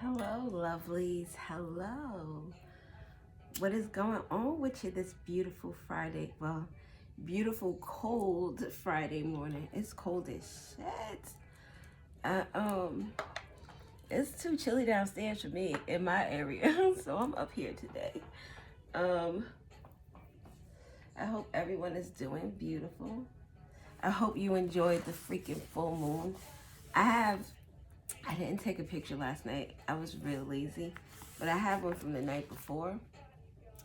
Hello, lovelies. Hello. What is going on with you this beautiful Friday? Well, beautiful cold Friday morning. It's cold as shit. Uh, um, it's too chilly downstairs for me in my area, so I'm up here today. Um, I hope everyone is doing beautiful. I hope you enjoyed the freaking full moon. I didn't take a picture last night. I was real lazy, but I have one from the night before.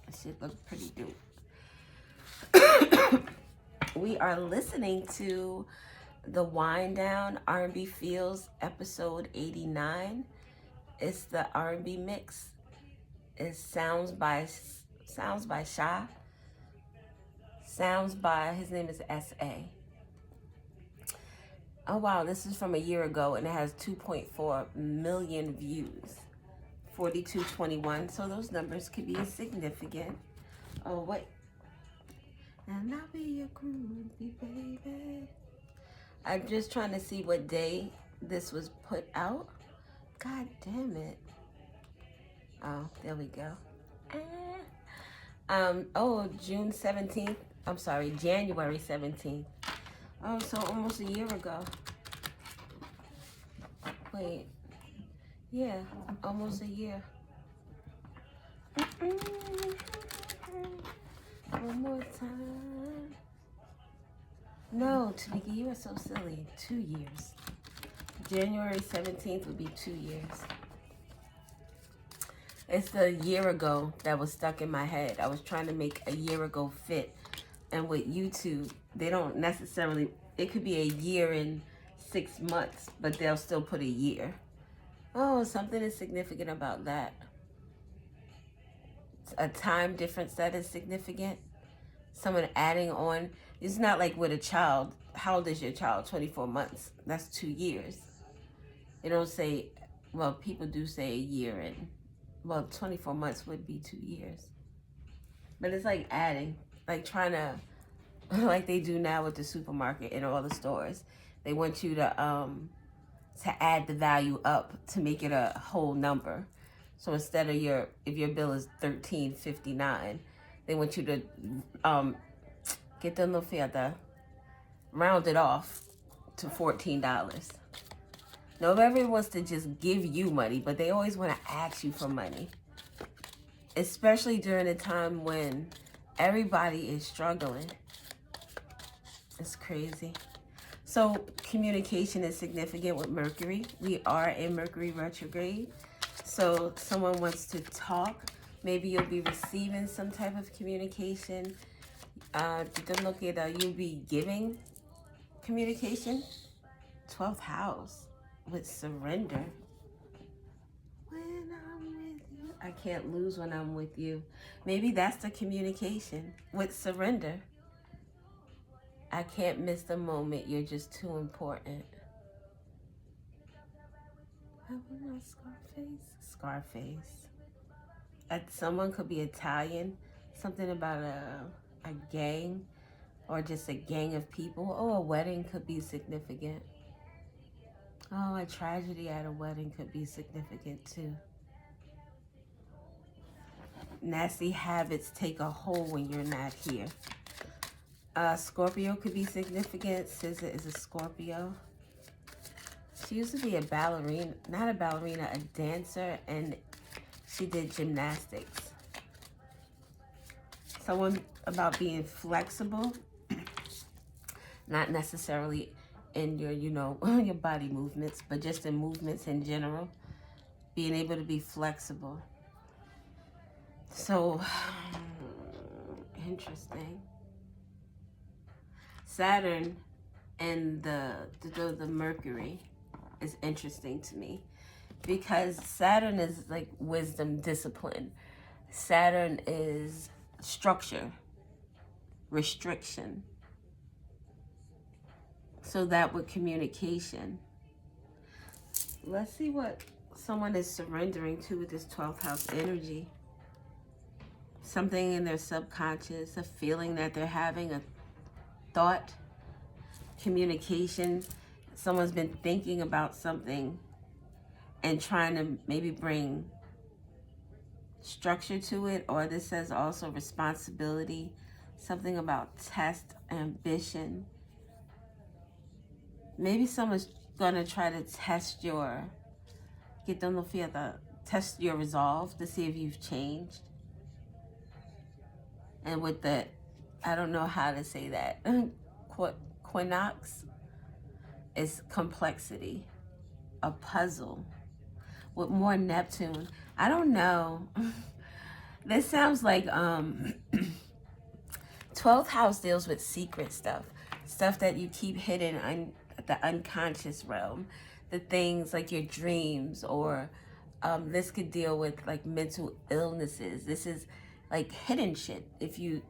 It should look pretty dope. We are listening to the Wind Down R&B Feels episode 89. It's the R&B mix. It sounds by Sha. Sounds by his name is S.A. Oh wow, this is from a year ago and it has 2.4 million views. 4221, so those numbers could be significant. Oh wait. And I'll be your groovy baby. I'm just trying to see what day this was put out. God damn it. Oh, there we go. June 17th. I'm sorry, January 17th. Oh, so almost a year ago. Wait. Yeah, almost a year. One more time. No, Tamika, you are so silly. 2 years. January 17th would be 2 years. It's the year ago that was stuck in my head. I was trying to make a year ago fit. And with YouTube, they don't necessarily, it could be a year and 6 months, but they'll still put a year. Oh, something is significant about that. A time difference that is significant. Someone adding on. It's not like with a child. How old is your child? 24 months. That's 2 years. They don't say, well, people do say a year and, well, 24 months would be 2 years. But it's like adding, like trying to, like they do now with the supermarket and all the stores. They want you to add the value up to make it a whole number. So instead of if your bill is $13.59, they want you to get the little round it off to $14. Nobody wants to just give you money, but they always want to ask you for money. Especially during a time when everybody is struggling. It's crazy. So communication is significant with Mercury. We are in Mercury retrograde. So someone wants to talk. Maybe you'll be receiving some type of communication. You'll be giving communication. 12th house with surrender. When I'm with you. I can't lose when I'm with you. Maybe that's the communication with surrender. I can't miss the moment. You're just too important. Scarface. Someone could be Italian. Something about a gang or just a gang of people. Oh, a wedding could be significant. Oh, a tragedy at a wedding could be significant too. Nasty habits take a hold when you're not here. Scorpio could be significant. SZA is a Scorpio. She used to be a ballerina, not a ballerina, a dancer, and she did gymnastics. Someone about being flexible, not necessarily in your, your body movements, but just in movements in general, being able to be flexible. So, interesting. Saturn and the Mercury is interesting to me because Saturn is like wisdom, discipline. Saturn is structure, restriction. So that with communication. Let's see what someone is surrendering to with this 12th house energy. Something in their subconscious, a feeling that they're having, a thought, communication. Someone's been thinking about something and trying to maybe bring structure to it. Or this says also responsibility, something about test, ambition. Maybe someone's gonna try to test your test your resolve to see if you've changed. And with the, I don't know how to say that, quinox is complexity, a puzzle. With more Neptune, I don't know. This sounds like 12th house deals with secret stuff that you keep hidden in the unconscious realm, the things like your dreams, or this could deal with like mental illnesses. This is like hidden shit. If you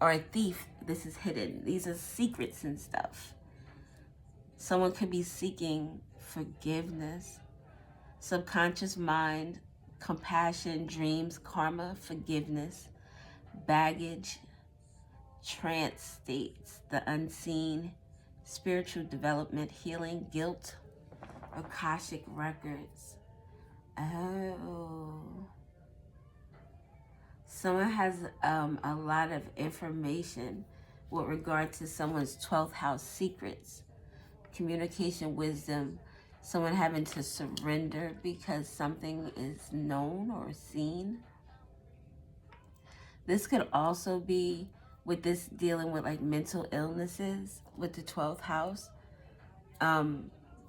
are a thief, this is hidden. These are secrets and stuff. Someone could be seeking forgiveness, subconscious mind, compassion, dreams, karma, forgiveness, baggage, trance states, the unseen, spiritual development, healing, guilt, Akashic records. Oh. Someone has a lot of information with regard to someone's 12th house secrets, communication, wisdom, someone having to surrender because something is known or seen. This could also be with this dealing with like mental illnesses with the 12th house.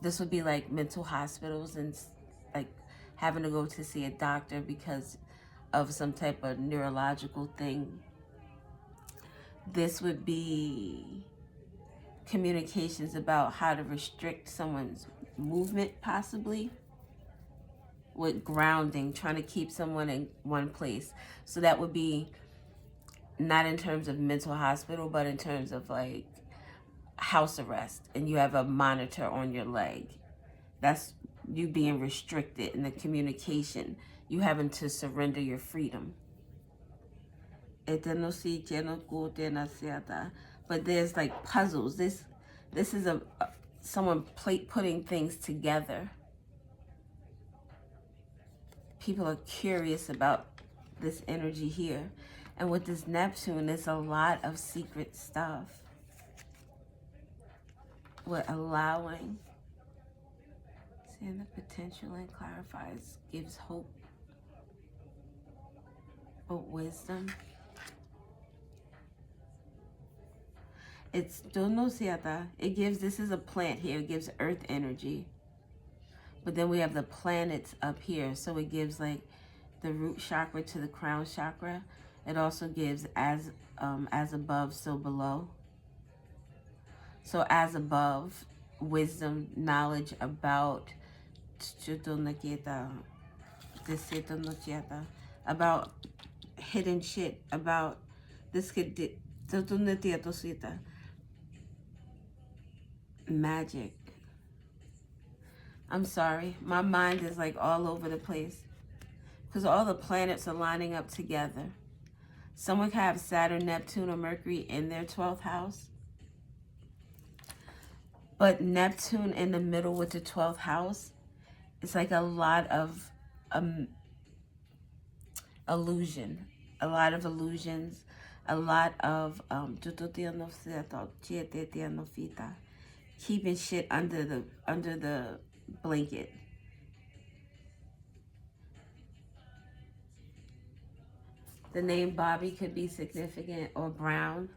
This would be like mental hospitals and like having to go to see a doctor because of some type of neurological thing. This would be communications about how to restrict someone's movement, possibly with grounding, trying to keep someone in one place. So that would be not in terms of mental hospital, but in terms of like house arrest, and you have a monitor on your leg. That's you being restricted in the communication, you having to surrender your freedom. But there's like puzzles. This is someone putting things together. People are curious about this energy here. And with this Neptune, there's a lot of secret stuff. With allowing, seeing the potential and clarifies, gives hope, but wisdom. It's donosiata. It gives, this is a plant here. It gives earth energy. But then we have the planets up here. So it gives like the root chakra to the crown chakra. It also gives as above, so below. So as above, wisdom, knowledge about hidden shit, about this could magic. I'm sorry, my mind is like all over the place because all the planets are lining up together. Someone could have Saturn, Neptune, or Mercury in their 12th house. But Neptune in the middle with the 12th house, it's like a lot of illusion. A lot of illusions. A lot of keeping shit under the blanket. The name Bobby could be significant, or Brown.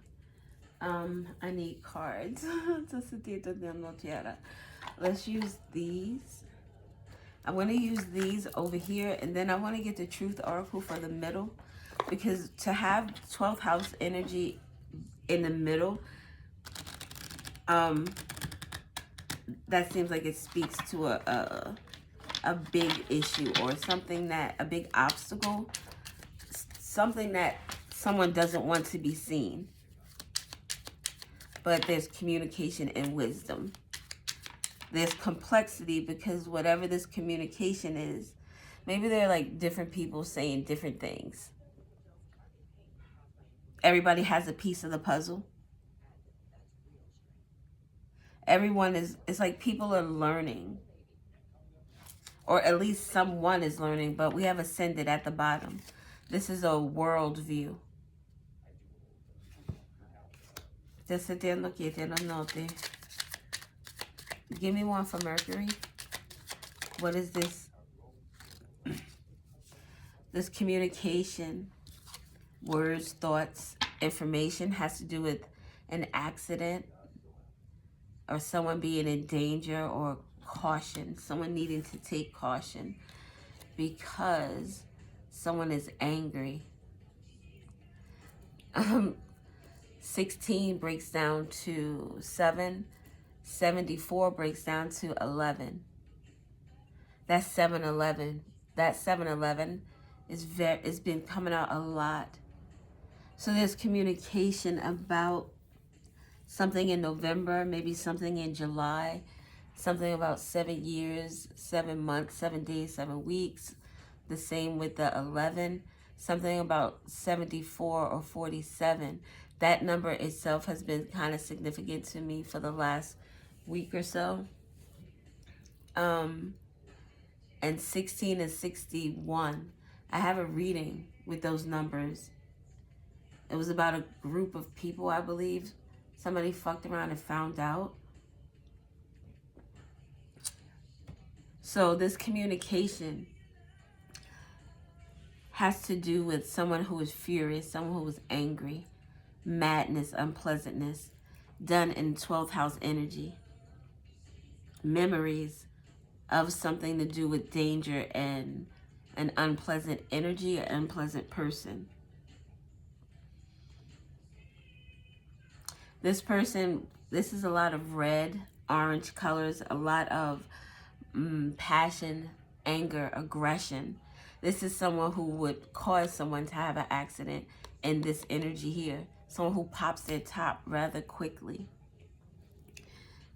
I need cards. Let's use these. I'm going to use these over here, and then I want to get the Truth Oracle for the middle, because to have 12th house energy in the middle, that seems like it speaks to a big issue, or something that, a big obstacle, something that someone doesn't want to be seen. But there's communication and wisdom. There's complexity, because whatever this communication is, maybe they're like different people saying different things. Everybody has a piece of the puzzle. Everyone is, it's like people are learning. or at least someone is learning, but we have ascended at the bottom. This is a world view. Just sit there and look at it. Give me one for Mercury. What is this? This communication, words, thoughts, information has to do with an accident or someone being in danger, or caution, someone needing to take caution because someone is angry. 16 breaks down to 7. 74 breaks down to 11. That's 7-11. That 7-11 it's been coming out a lot. So there's communication about something in November, maybe something in July, something about 7 years, 7 months, 7 days, 7 weeks. The same with the 11, something about 74 or 47. That number itself has been kind of significant to me for the last week or so. And 16 and 61. I have a reading with those numbers. It was about a group of people, I believe. Somebody fucked around and found out. So this communication has to do with someone who is furious, someone who is angry, madness, unpleasantness, done in 12th house energy. Memories of something to do with danger and an unpleasant energy, an unpleasant person. This person, this is a lot of red, orange colors, a lot of passion, anger, aggression. This is someone who would cause someone to have an accident in this energy here. Someone who pops their top rather quickly.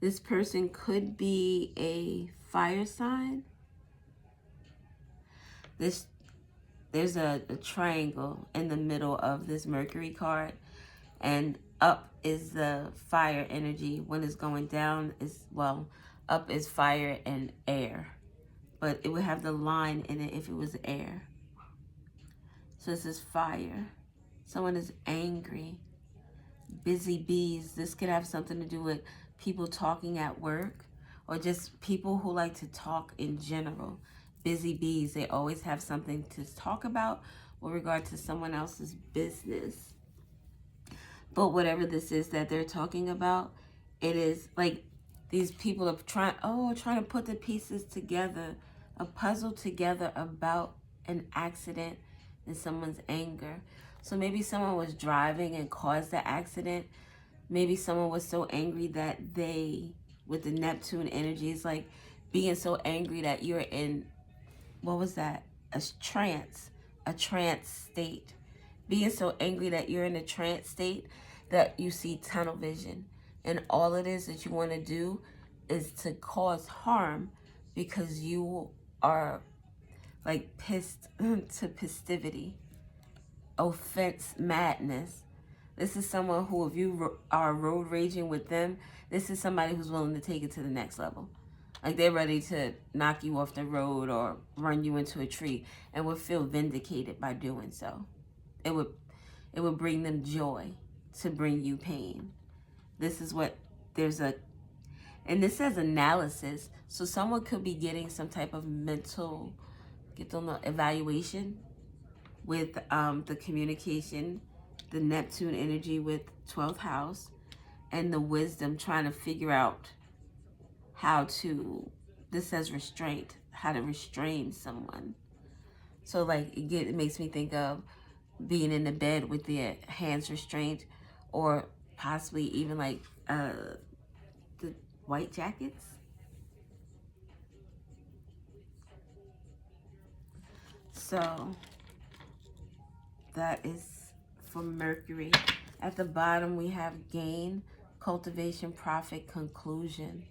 This person could be a fire sign. There's a triangle in the middle of this Mercury card, and up is the fire energy. When it's going down is, well, up is fire and air, but it would have the line in it if it was air. So this is fire. Someone is angry. Busy bees. This could have something to do with people talking at work, or just people who like to talk in general. Busy bees, they always have something to talk about with regard to someone else's business. But whatever this is that they're talking about, it is like these people are trying to put the pieces together, a puzzle together about an accident and someone's anger. So maybe someone was driving and caused the accident. Maybe someone was so angry that they, with the Neptune energy, it's like being so angry that you're in, what was that? A trance state. Being so angry that you're in a trance state that you see tunnel vision. And all it is that you want to do is to cause harm because you are like pissed to festivity. Offense, madness. This is someone who, if you are road raging with them, this is somebody who's willing to take it to the next level. Like they're ready to knock you off the road or run you into a tree, and would feel vindicated by doing so. It would bring them joy to bring you pain. This is what and this says analysis. So someone could be getting some type of mental, evaluation with the communication, the Neptune energy with 12th house, and the wisdom, trying to figure out how to, this says restraint, how to restrain someone. So like it makes me think of being in the bed with their hands restrained, or possibly even like the white jackets. So that is for Mercury. At the bottom we have gain, cultivation, profit, conclusion.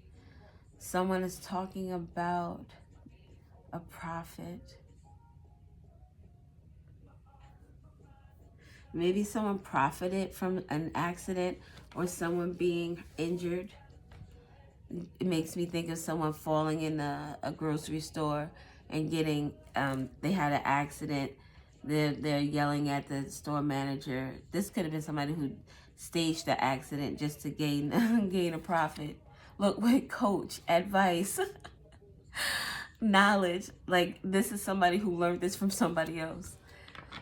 Someone is talking about a profit. Maybe someone profited from an accident or someone being injured. It makes me think of someone falling in a grocery store and getting, they had an accident. They're yelling at the store manager. This could have been somebody who staged the accident just to gain gain a profit. Look, wait, coach, advice, knowledge. Like, this is somebody who learned this from somebody else.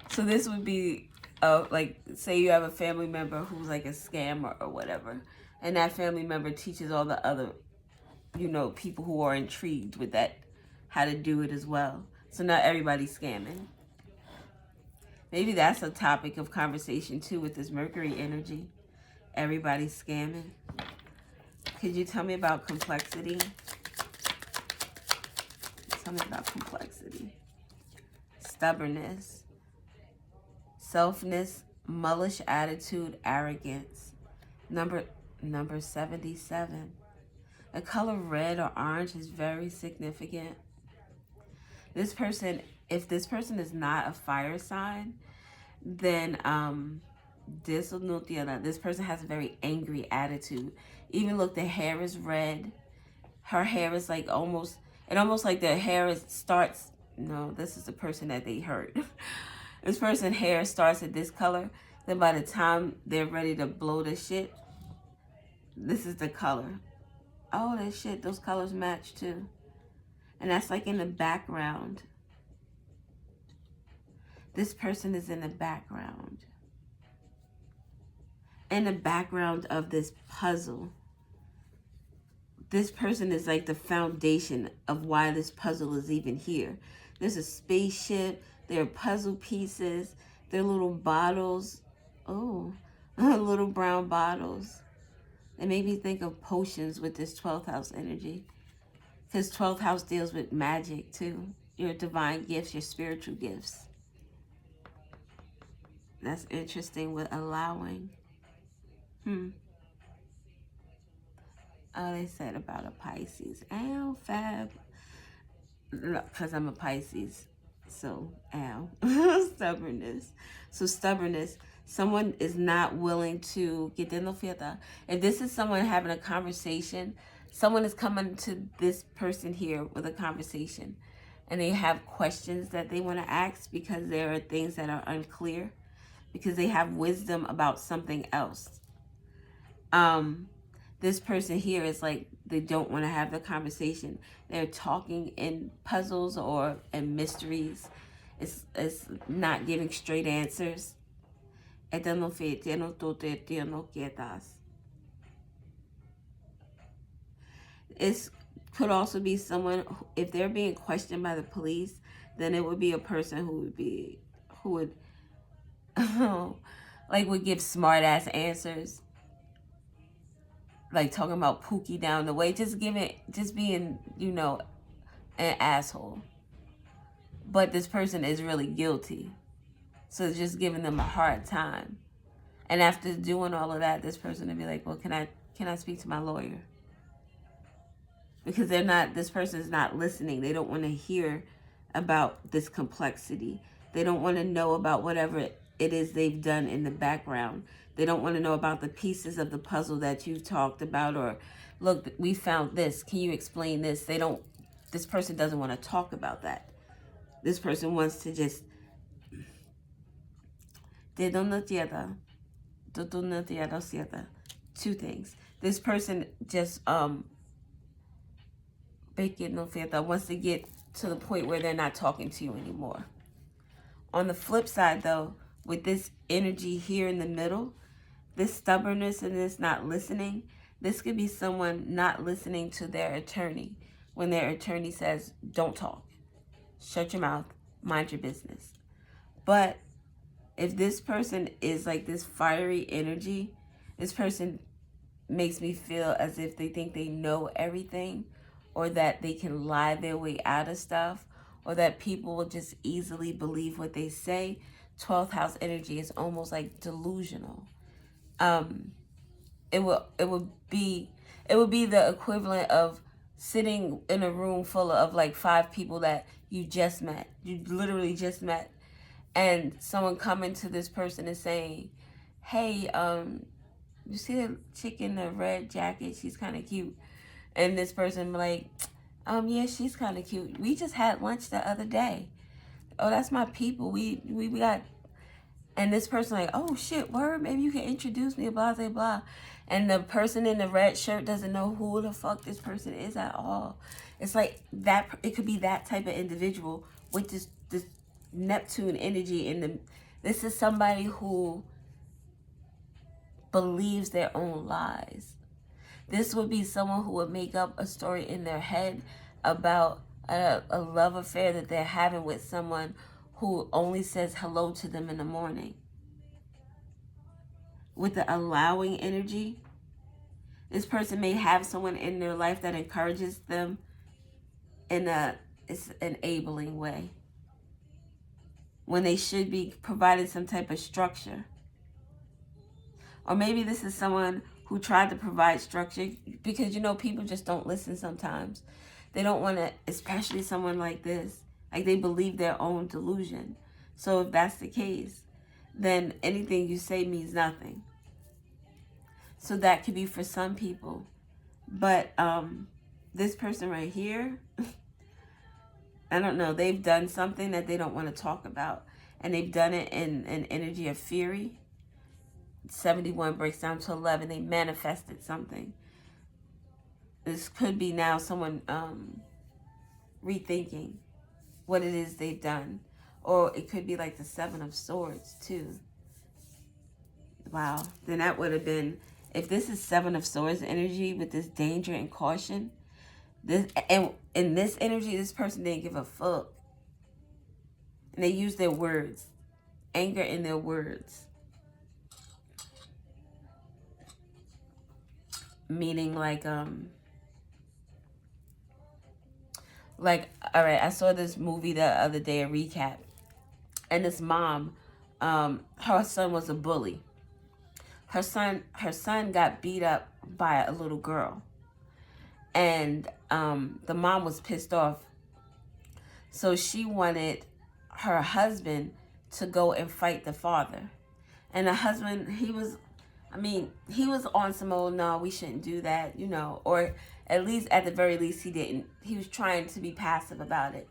So this would be, like, say you have a family member who's like a scammer or whatever, and that family member teaches all the other, people who are intrigued with that, how to do it as well. So not everybody's scamming. Maybe that's a topic of conversation too with this Mercury energy. Everybody's scamming. Could you tell me about complexity? Tell me about complexity. Stubbornness. Selfness, mullish attitude, arrogance. Number 77. The color red or orange is very significant. This person, if this person is not a fire sign, then this person has a very angry attitude. Even look, the hair is red. Her hair is like almost like the hair starts, no, this is the person that they hurt. This person's hair starts at this color. Then by the time they're ready to blow the shit, this is the color. Oh, that shit, those colors match too. And that's like in the background. This person is in the background. In the background of this puzzle. This person is like the foundation of why this puzzle is even here. There's a spaceship. There are puzzle pieces. There are little bottles. Oh, little brown bottles. It made me think of potions with this 12th house energy. Because 12th house deals with magic too. Your divine gifts, your spiritual gifts. That's interesting with allowing. Oh, they said about a Pisces. Ow, fab. Because I'm a Pisces. So, ow. Stubbornness. So, stubbornness. Someone is not willing to get in the fiesta. If this is someone having a conversation, someone is coming to this person here with a conversation, and they have questions that they want to ask because there are things that are unclear, because they have wisdom about something else. This person here is like, they don't want to have the conversation. They're talking in puzzles or in mysteries. It's not giving straight answers. It could also be someone, if they're being questioned by the police, then it would be a person who would like would give smart ass answers. Like talking about Pookie down the way, just being, an asshole. But this person is really guilty. So it's just giving them a hard time. And after doing all of that, this person would be like, well, can I speak to my lawyer? Because this person is not listening. They don't want to hear about this complexity. They don't want to know about whatever it is they've done in the background. They don't want to know about the pieces of the puzzle that you've talked about, or look, we found this. Can you explain this? This person doesn't want to talk about that. This person wants to just two things. This person just wants to get to the point where they're not talking to you anymore. On the flip side though, with this energy here in the middle, this stubbornness and this not listening, this could be someone not listening to their attorney when their attorney says, don't talk, shut your mouth, mind your business. But if this person is like this fiery energy, this person makes me feel as if they think they know everything, or that they can lie their way out of stuff, or that people will just easily believe what they say. 12th house energy is almost like delusional. It would be the equivalent of sitting in a room full of like 5 people that you literally just met, and someone coming to this person and saying, hey, you see the chick in the red jacket? She's kind of cute. And this person like, Yeah, she's kind of cute. We just had lunch the other day. Oh, that's my people. We got, and this person like, oh shit, word, maybe you can introduce me, blah, blah, blah. And the person in the red shirt doesn't know who the fuck this person is at all. It's like that, it could be that type of individual with this Neptune energy in the, this is somebody who believes their own lies. This would be someone who would make up a story in their head about a love affair that they're having with someone who only says hello to them in the morning. With the allowing energy, this person may have someone in their life that encourages them in a enabling way, when they should be providing some type of structure. Or maybe this is someone who tried to provide structure, because, you know, people just don't listen sometimes. They don't want to, especially someone like this, like they believe their own delusion. So if that's the case, then anything you say means nothing. So that could be for some people. But this person right here, I don't know, they've done something that they don't want to talk about. And they've done it in an energy of fury. 71 breaks down to 11. They manifested something. This could be now someone rethinking what it is they've done. Or it could be like the 7 of Swords too. Wow. Then that would have been, if this is 7 of Swords energy with this danger and caution, this, and in this energy, this person didn't give a fuck. And they use their words. Anger in their words. Meaning like, all right, I saw this movie the other day, a recap. And this mom, her son was a bully. Her son got beat up by a little girl. And the mom was pissed off. So she wanted her husband to go and fight the father. And the husband, he was on some old, no, we shouldn't do that, you know. Or at least, at the very least, he didn't. He was trying to be passive about it.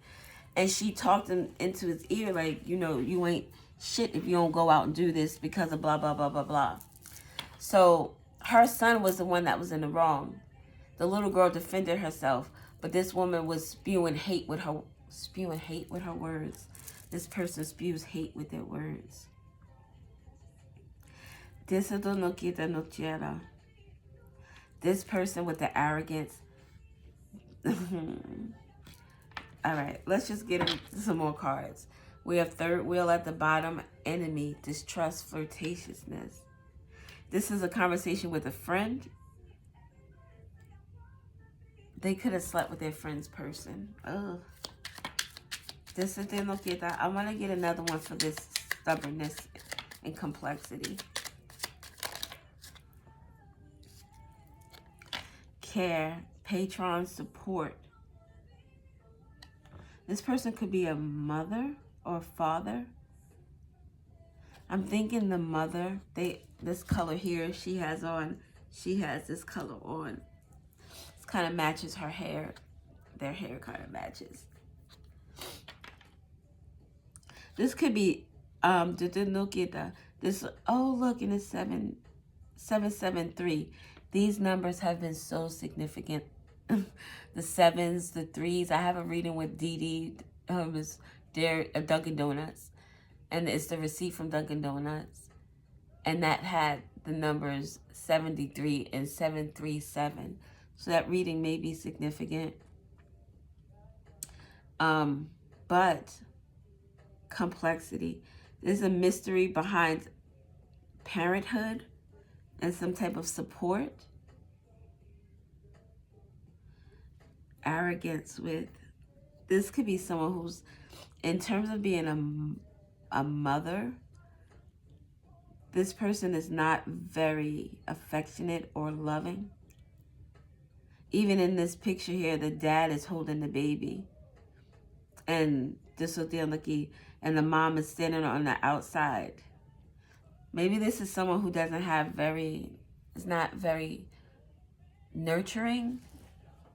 And she talked him into his ear like, you know, you ain't shit if you don't go out and do this because of blah, blah, blah, blah, blah. So her son was the one that was in the wrong. The little girl defended herself, but this woman was spewing hate with her words. This person spews hate with their words. This person with the arrogance. All right, let's just get into some more cards. We have third wheel at the bottom, enemy, distrust, flirtatiousness. This is a conversation with a friend. They could have slept with their friend's person. Ugh. I want to get another one for this stubbornness and complexity. Care, patron, support. This person could be a mother or a father. I'm thinking the mother, this color here she has this color on. It kind of matches her hair. Their hair kind of matches. This could be this, oh look, in the 773. These numbers have been so significant. The 7s, the 3s. I have a reading with Dee Dunkin' Donuts. And it's the receipt from Dunkin' Donuts. And that had the numbers 73 and 737. So that reading may be significant. But complexity. There's a mystery behind parenthood and some type of support. Arrogance with, this could be someone who's, in terms of being a mother, this person is not very affectionate or loving. Even in this picture here, the dad is holding the baby. And and the mom is standing on the outside. Maybe this is someone who is not very nurturing.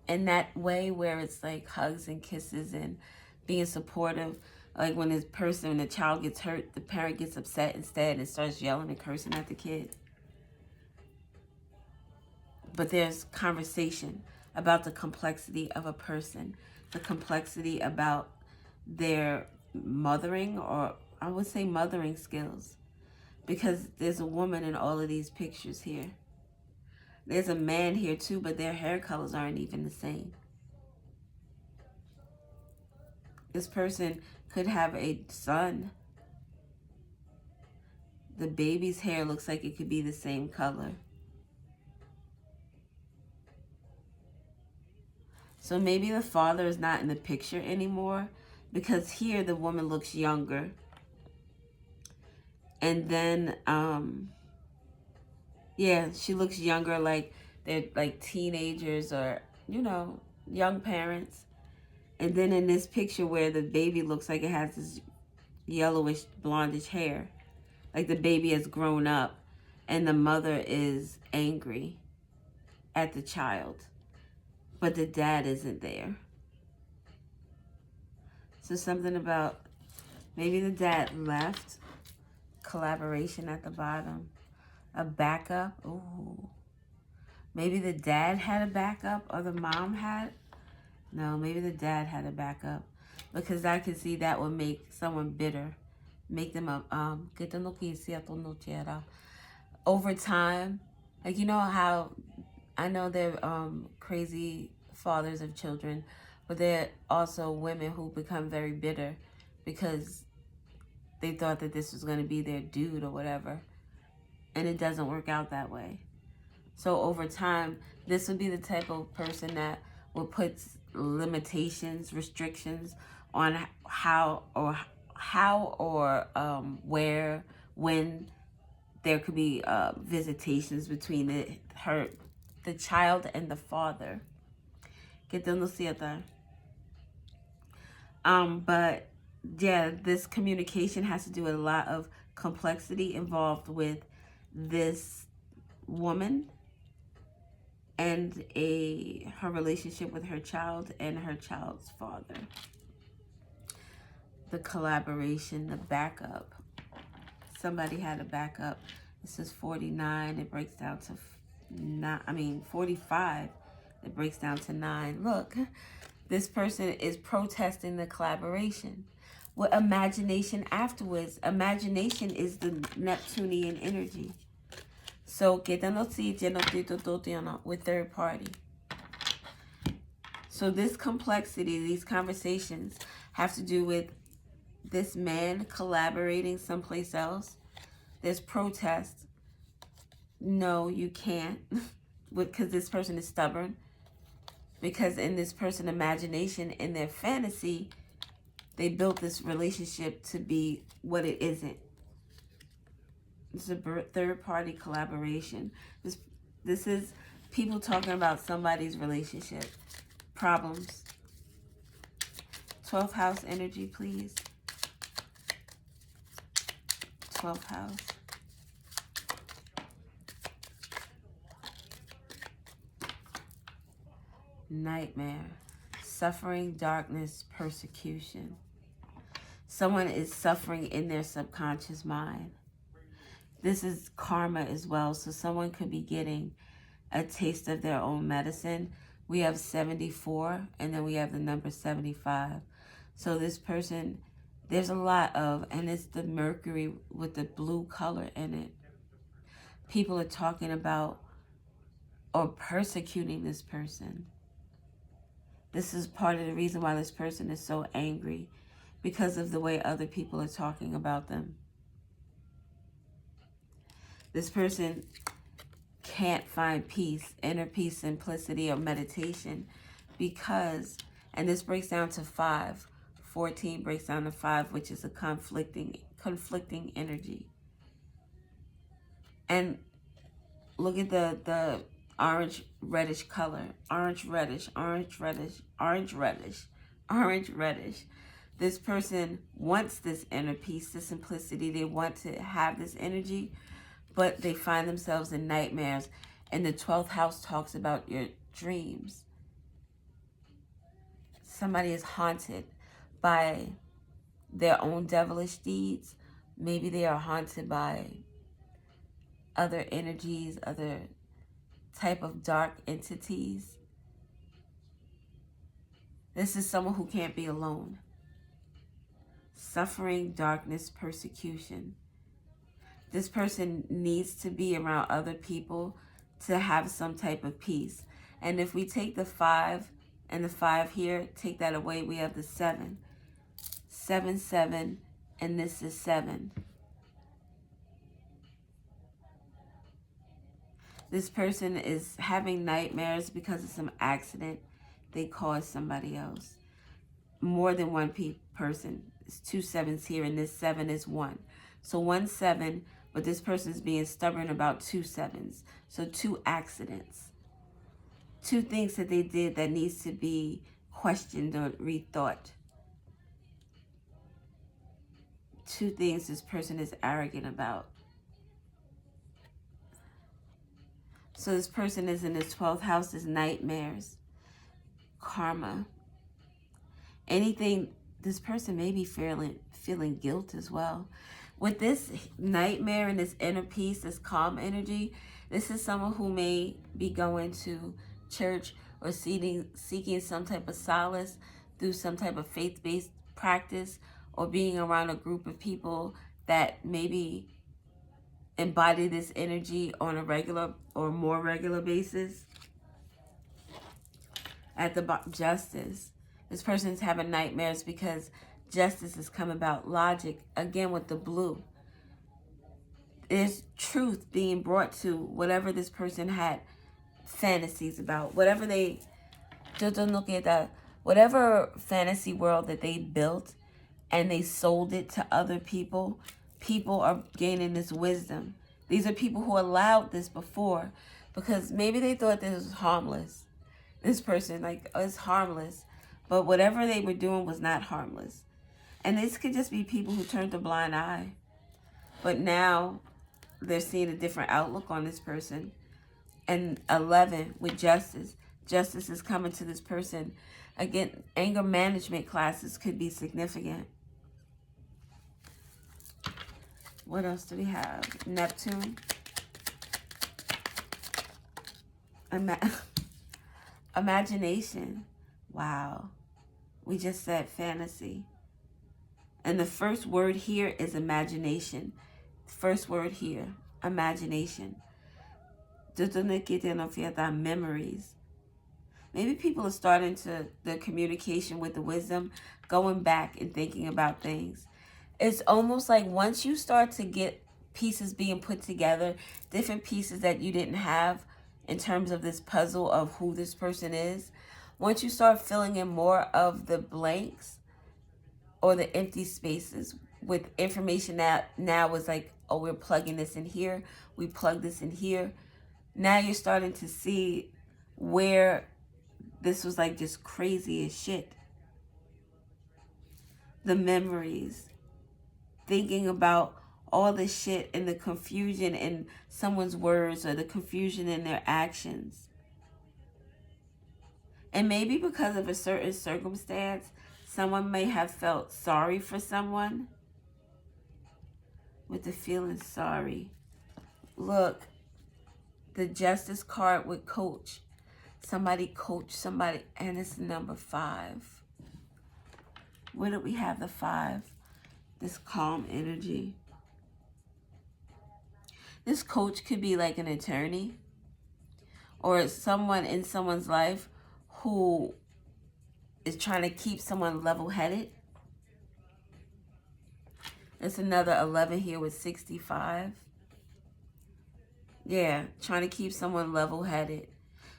in that way where it's like hugs and kisses and being supportive. Like when when the child gets hurt, the parent gets upset instead and starts yelling and cursing at the kid. But there's conversation about the complexity of a person, the complexity about their mothering, or I would say mothering skills, because there's a woman in all of these pictures here. There's a man here too, but their hair colors aren't even the same. This person could have a son. The baby's hair looks like it could be the same color. So maybe the father is not in the picture anymore, because here the woman looks younger. And then, yeah, she looks younger, like they're like teenagers or, you know, young parents. And then in this picture where the baby looks like it has this yellowish, blondish hair, like the baby has grown up and the mother is angry at the child, but the dad isn't there. So something about maybe the dad left. Collaboration at the bottom. A backup. Ooh. Maybe the dad had a backup or the mom had. No, maybe the dad had a backup, because I can see that would make someone bitter. Make them over time. Like, you know how I know they're crazy fathers of children, but they're also women who become very bitter because they thought that this was going to be their dude or whatever, and it doesn't work out that way. So over time, this would be the type of person that will put limitations, restrictions on how or where, when there could be visitations between the child and the father. But yeah, this communication has to do with a lot of complexity involved with this woman and her relationship with her child and her child's father. The collaboration, the backup. Somebody had a backup. This is 49. It breaks down to 45. It breaks down to 9. Look, this person is protesting the collaboration. With imagination afterwards. Imagination is the Neptunian energy. So, with third party. So this complexity, these conversations have to do with this man collaborating someplace else. There's protest. No, you can't. Because this person is stubborn. Because in this person's imagination, in their fantasy, they built this relationship to be what it isn't. It's a third-party collaboration. This is people talking about somebody's relationship. Problems. 12th house energy, please. 12th house. Nightmare. Suffering, darkness, persecution. Someone is suffering in their subconscious mind. This is karma as well. So someone could be getting a taste of their own medicine. We have 74, and then we have the number 75. So this person, there's a lot of, and it's the Mercury with the blue color in it. People are talking about or persecuting this person. This is part of the reason why this person is so angry, because of the way other people are talking about them. This person can't find peace, inner peace, simplicity, or meditation because, and this breaks down to 5. 14 breaks down to 5, which is a conflicting energy. And look at the orange reddish color. Orange reddish. This person wants this inner peace, this simplicity. They want to have this energy, but they find themselves in nightmares. And the 12th house talks about your dreams. Somebody is haunted by their own devilish deeds. Maybe they are haunted by other energies, other type of dark entities. This is someone who can't be alone. Suffering, darkness, persecution. This person needs to be around other people to have some type of peace. And if we take the 5 and the 5 here, take that away, we have the 7. 7, 7, and this is 7. This person is having nightmares because of some accident they caused somebody else. More than one person. It's 2 7s here, and this 7 is 1. So 1 7, but this person is being stubborn about 2 7s. So 2 accidents. 2 things that they did that needs to be questioned or rethought. 2 things this person is arrogant about. So this person is in his 12th house, is nightmares, karma. Anything, this person may be feeling guilt as well. With this nightmare and this inner peace, this calm energy, this is someone who may be going to church or seeking some type of solace through some type of faith-based practice, or being around a group of people that maybe embody this energy on a regular or more regular basis. At the justice, this person is having nightmares because justice has come about. Logic, again with the blue. There's truth being brought to whatever this person had fantasies about. Whatever they, just look at that, whatever fantasy world that they built and they sold it to other people, people are gaining this wisdom. These are people who allowed this before because maybe they thought this was harmless. This person, like, oh, it's harmless. But whatever they were doing was not harmless. And this could just be people who turned a blind eye. But now they're seeing a different outlook on this person. And 11 with justice. Justice is coming to this person. Again, anger management classes could be significant. What else do we have? Neptune. Imagination. Wow. We just said fantasy. And the first word here is imagination. First word here, imagination. Memories. Maybe people are starting to, the communication with the wisdom, going back and thinking about things. It's almost like once you start to get pieces being put together, different pieces that you didn't have in terms of this puzzle of who this person is, once you start filling in more of the blanks or the empty spaces with information that now is like, oh, we're plugging this in here, we plug this in here. Now you're starting to see where this was like just crazy as shit. The memories. Thinking about all the shit and the confusion in someone's words or the confusion in their actions. And maybe because of a certain circumstance, someone may have felt sorry for someone. With the feeling sorry. Look, the justice card with coach. Somebody coach somebody, and it's number 5. Where do we have the 5? This calm energy. This coach could be like an attorney or someone in someone's life who is trying to keep someone level-headed. There's another 11 here with 65. Yeah, trying to keep someone level-headed.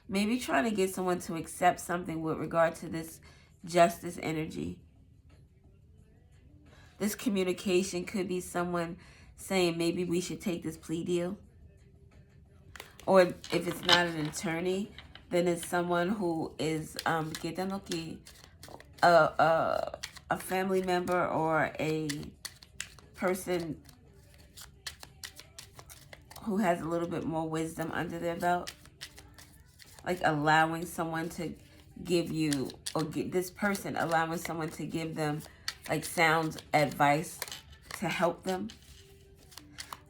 Maybe trying to get someone to accept something with regard to this justice energy. This communication could be someone saying maybe we should take this plea deal. Or if it's not an attorney, then it's someone who is a family member or a person who has a little bit more wisdom under their belt. Like allowing someone to give you, or get this person allowing someone to give them like sound advice to help them.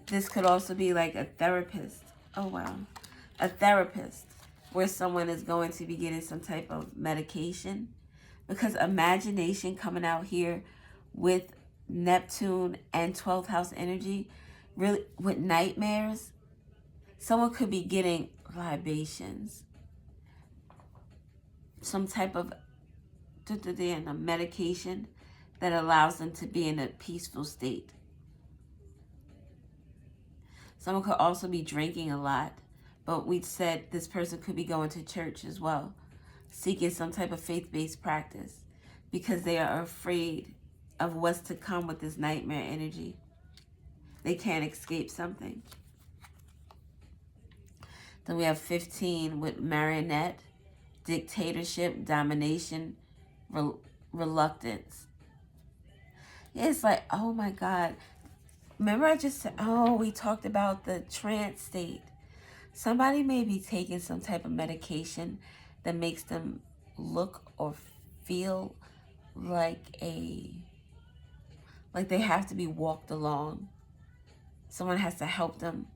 This could also be like a therapist. Oh, wow. A therapist where someone is going to be getting some type of medication. Because imagination coming out here with Neptune and 12th house energy, really with nightmares, someone could be getting libations. Some type of a medication that allows them to be in a peaceful state. Someone could also be drinking a lot, but we said this person could be going to church as well, seeking some type of faith-based practice because they are afraid of what's to come with this nightmare energy. They can't escape something. Then we have 15 with marionette, dictatorship, domination, reluctance. It's like, oh my God. Remember I just said, we talked about the trance state. Somebody may be taking some type of medication that makes them look or feel like they have to be walked along. Someone has to help them.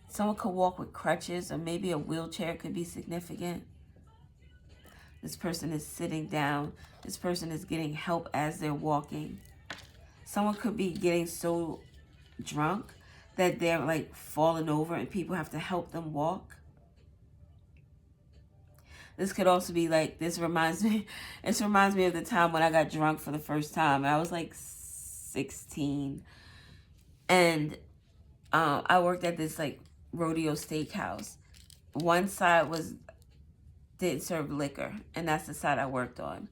Someone could walk with crutches, or maybe a wheelchair could be significant. This person is sitting down. This person is getting help as they're walking. Someone could be getting so drunk that they're like falling over and people have to help them walk. This could also be like, this reminds me of the time when I got drunk for the first time. I was like 16. And I worked at this like rodeo steakhouse. One side didn't serve liquor, and that's the side I worked on.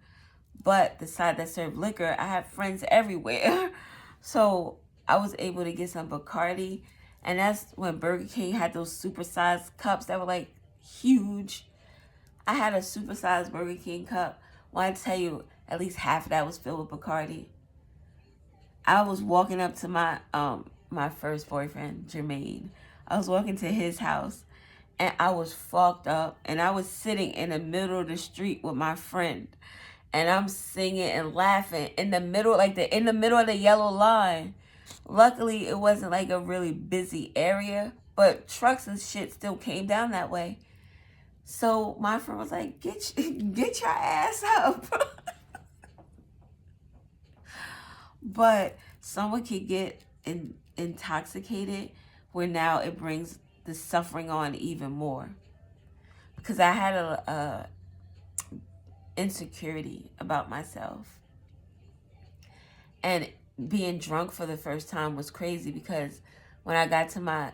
But the side that served liquor, I had friends everywhere. So I was able to get some Bacardi. And that's when Burger King had those supersized cups that were like huge. I had a supersized Burger King cup. When I tell you, at least half of that was filled with Bacardi. I was walking up to my first boyfriend, Jermaine. I was walking to his house. And I was fucked up. And I was sitting in the middle of the street with my friend. And I'm singing and laughing in the middle, in the middle of the yellow line. Luckily, it wasn't like a really busy area, but trucks and shit still came down that way. So my friend was like, get your ass up. But someone could get intoxicated where now it brings the suffering on even more. Because I had a insecurity about myself, and being drunk for the first time was crazy because when I got to my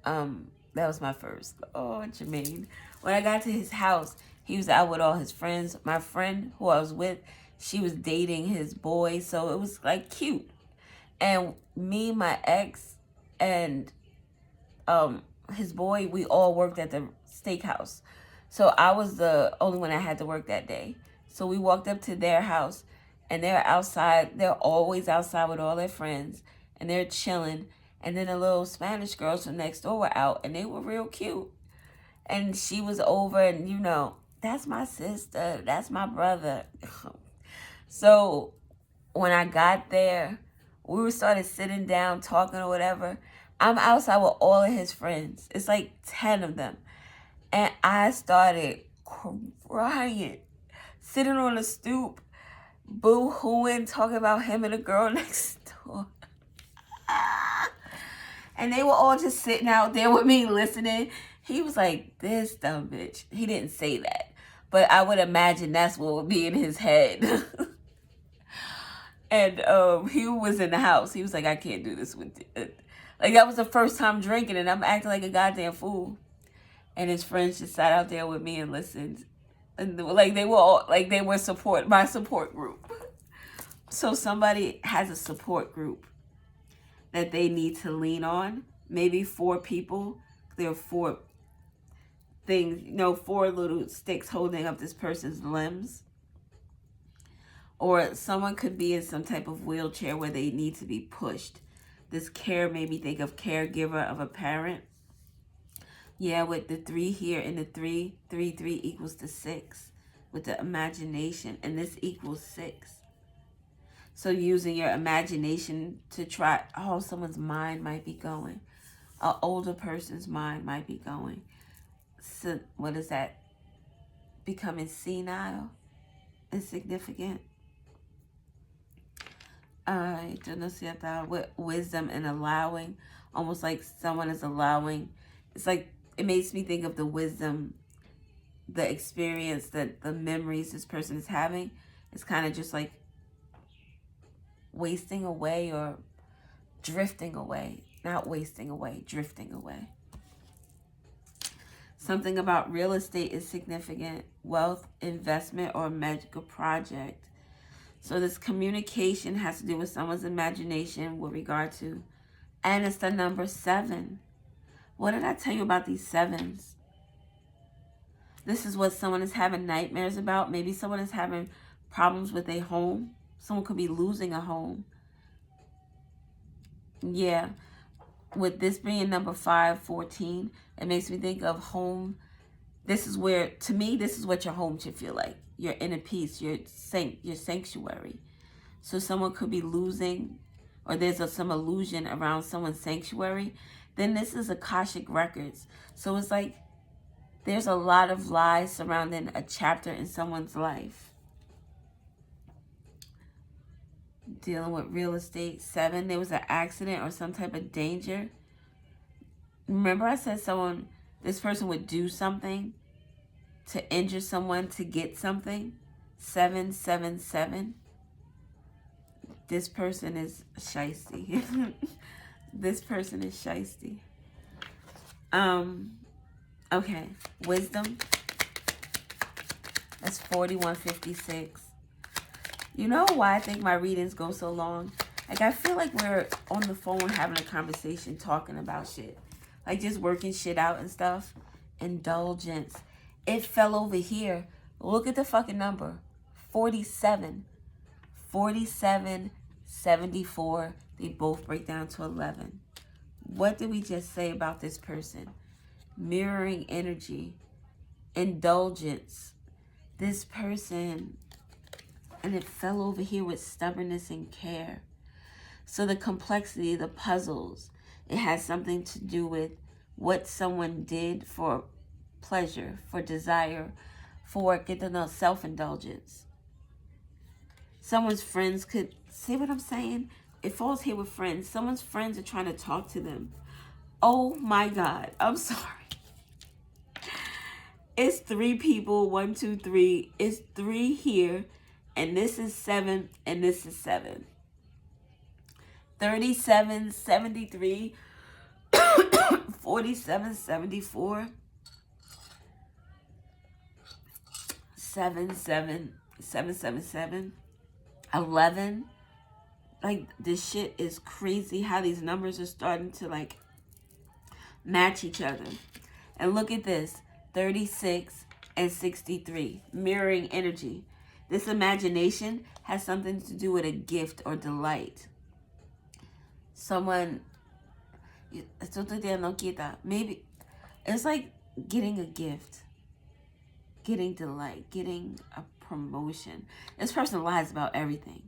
that was my first Jermaine, when I got to his house, he was out with all his friends. My friend who I was with, she was dating his boy, so it was like cute. And me, my ex, and his boy, we all worked at the steakhouse. So I was the only one that had to work that day. So we walked up to their house, and they're outside. They're always outside with all their friends, and they're chilling. And then the little Spanish girls from next door were out, and they were real cute. And she was over, and that's my sister. That's my brother. So when I got there, we started sitting down, talking or whatever. I'm outside with all of his friends. It's like 10 of them. And I started crying, sitting on the stoop, boo-hooing, talking about him and the girl next door. And they were all just sitting out there with me listening. He was like, this dumb bitch. He didn't say that, but I would imagine that's what would be in his head. And he was in the house. He was like, I can't do this with you. Like, that was the first time drinking, and I'm acting like a goddamn fool. And his friends just sat out there with me and listened. And they were my support group. So somebody has a support group that they need to lean on. Maybe 4 people. There are 4 things, 4 little sticks holding up this person's limbs. Or someone could be in some type of wheelchair where they need to be pushed. This care made me think of caregiver of a parent. Yeah, with the 3 here and the 3 equals the 6 with the imagination, and this equals 6. So using your imagination to try, oh, someone's mind might be going. An older person's mind might be going. So what is that? Becoming senile, insignificant. I don't know, see that with wisdom and allowing, almost like someone is allowing. It's like, it makes me think of the wisdom, the experience, that the memories this person is having. It's kind of just like wasting away or drifting away. Not wasting away, drifting away. Something about real estate is significant. Wealth, investment, or medical project. So this communication has to do with someone's imagination with regard to, and it's the number 7. What did I tell you about these 7s? This is what someone is having nightmares about. Maybe someone is having problems with a home. Someone could be losing a home. Yeah. With this being number 5, 14, it makes me think of home. This is where, to me, this is what your home should feel like. Your inner peace, your sanctuary. So someone could be losing, or there's some illusion around someone's sanctuary. Then this is Akashic Records. So it's like there's a lot of lies surrounding a chapter in someone's life. Dealing with real estate. 7, there was an accident or some type of danger. Remember I said this person would do something to injure someone to get something. 7, 7, 7. This person is shiesty. This person is shiesty. Okay. Wisdom. That's 4156. You know why I think my readings go so long? Like, I feel like we're on the phone having a conversation, talking about shit. Like, just working shit out and stuff. Indulgence. It fell over here. Look at the fucking number. 47. 47, 74. They both break down to 11. What did we just say about this person? Mirroring energy. Indulgence. This person, and it fell over here with stubbornness and care. So the complexity, the puzzles, it has something to do with what someone did for pleasure, for desire, for self-indulgence. Someone's friends could, see what I'm saying? It falls here with friends. Someone's friends are trying to talk to them. Oh my God, I'm sorry. It's 3 people, 1, 2, 3. It's 3 here, and this is 7, and this is 7. 37, 73, 47, 74, 7, 7, 7, 7, 7, 11. Like, this shit is crazy how these numbers are starting to, like, match each other. And look at this. 36 and 63. Mirroring energy. This imagination has something to do with a gift or delight. Someone, maybe it's like getting a gift, getting delight, getting a promotion. This person lies about everything.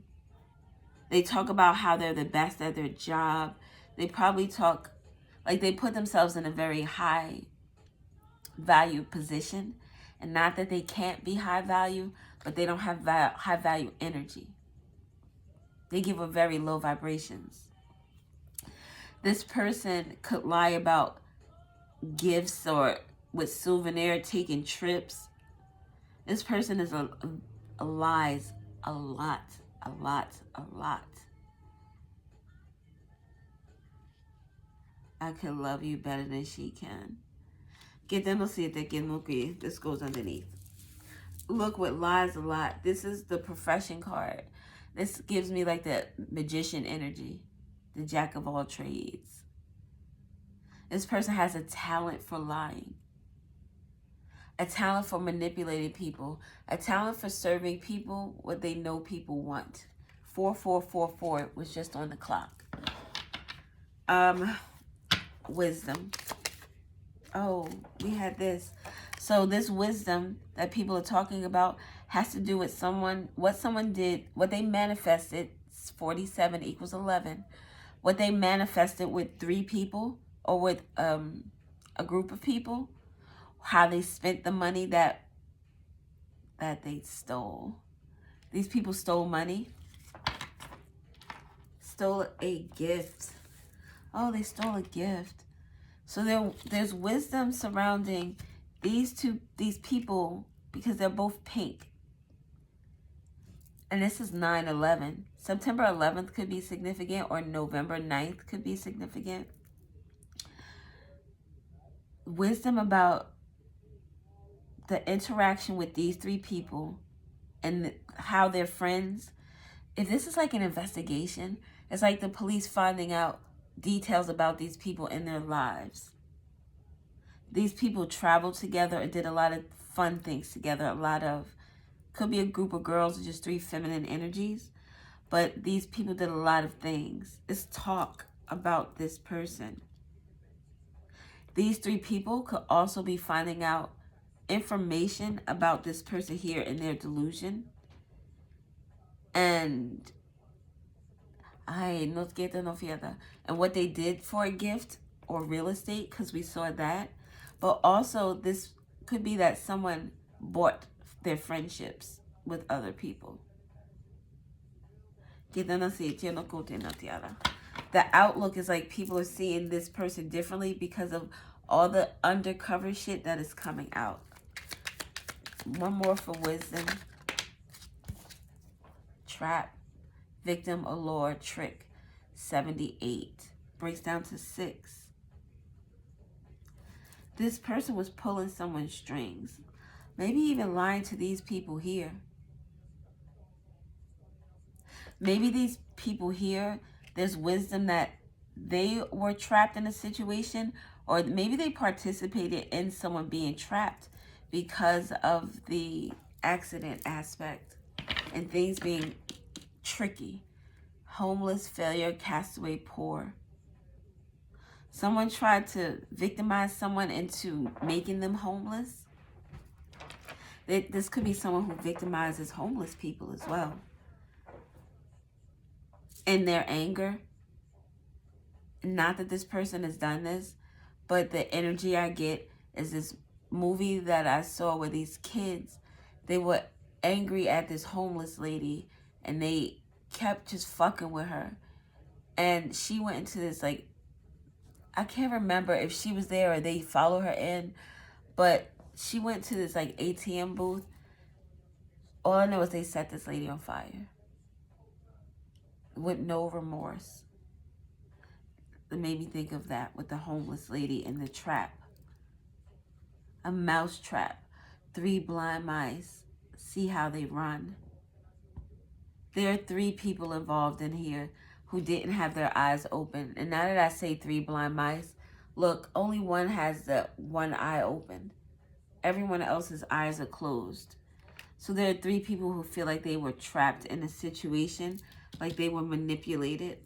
They talk about how they're the best at their job. They probably talk like they put themselves in a very high value position, and not that they can't be high value, but they don't have high value energy. They give a very low vibrations. This person could lie about gifts or with souvenir, taking trips. This person is a lies a lot. I could love you better than she can. This goes underneath. Look what lies a lot. This is the profession card. This gives me like the magician energy. The jack of all trades. This person has a talent for lying. A talent for manipulating people. A talent for serving people what they know people want. 4444 was just on the clock. Wisdom. Oh, we had this. So this wisdom that people are talking about has to do with what someone did, what they manifested. 47 equals 11. What they manifested with 3 people or with a group of people. How they spent the money that they stole. These people stole money. Stole a gift. Oh, they stole a gift. So there's wisdom surrounding these people because they're both pink. And this is 9/11. September 11th could be significant, or November 9th could be significant. Wisdom about the interaction with these 3 people and how they're friends. If this is like an investigation, it's like the police finding out details about these people in their lives. These people traveled together and did a lot of fun things together. Could be a group of girls or just 3 feminine energies. But these people did a lot of things. It's talk about this person. These 3 people could also be finding out information about this person here in their delusion. And and what they did for a gift or real estate, because we saw that. But also this could be that someone bought their friendships with other people. The outlook is like people are seeing this person differently because of all the undercover shit that is coming out. One more for wisdom. Trap, victim, allure, trick. 78. Breaks down to 6. This person was pulling someone's strings. Maybe even lying to these people here. Maybe these people here, there's wisdom that they were trapped in a situation, or maybe they participated in someone being trapped because of the accident aspect and things being tricky. Homeless, failure, castaway, poor. Someone tried to victimize someone into making them homeless. This could be someone who victimizes homeless people as well. In their anger. Not that this person has done this, but the energy I get is this movie that I saw where these kids, they were angry at this homeless lady and they kept just fucking with her. And she went into this, like, I can't remember if she was there or they followed her in, but she went to this like ATM booth. All I know is they set this lady on fire with no remorse. It made me think of that with the homeless lady in the trap. A mouse trap. 3 blind mice. See how they run. There are 3 people involved in here who didn't have their eyes open. And now that I say 3 blind mice, look, only one has the one eye open. Everyone else's eyes are closed. So there are 3 people who feel like they were trapped in a situation, like they were manipulated.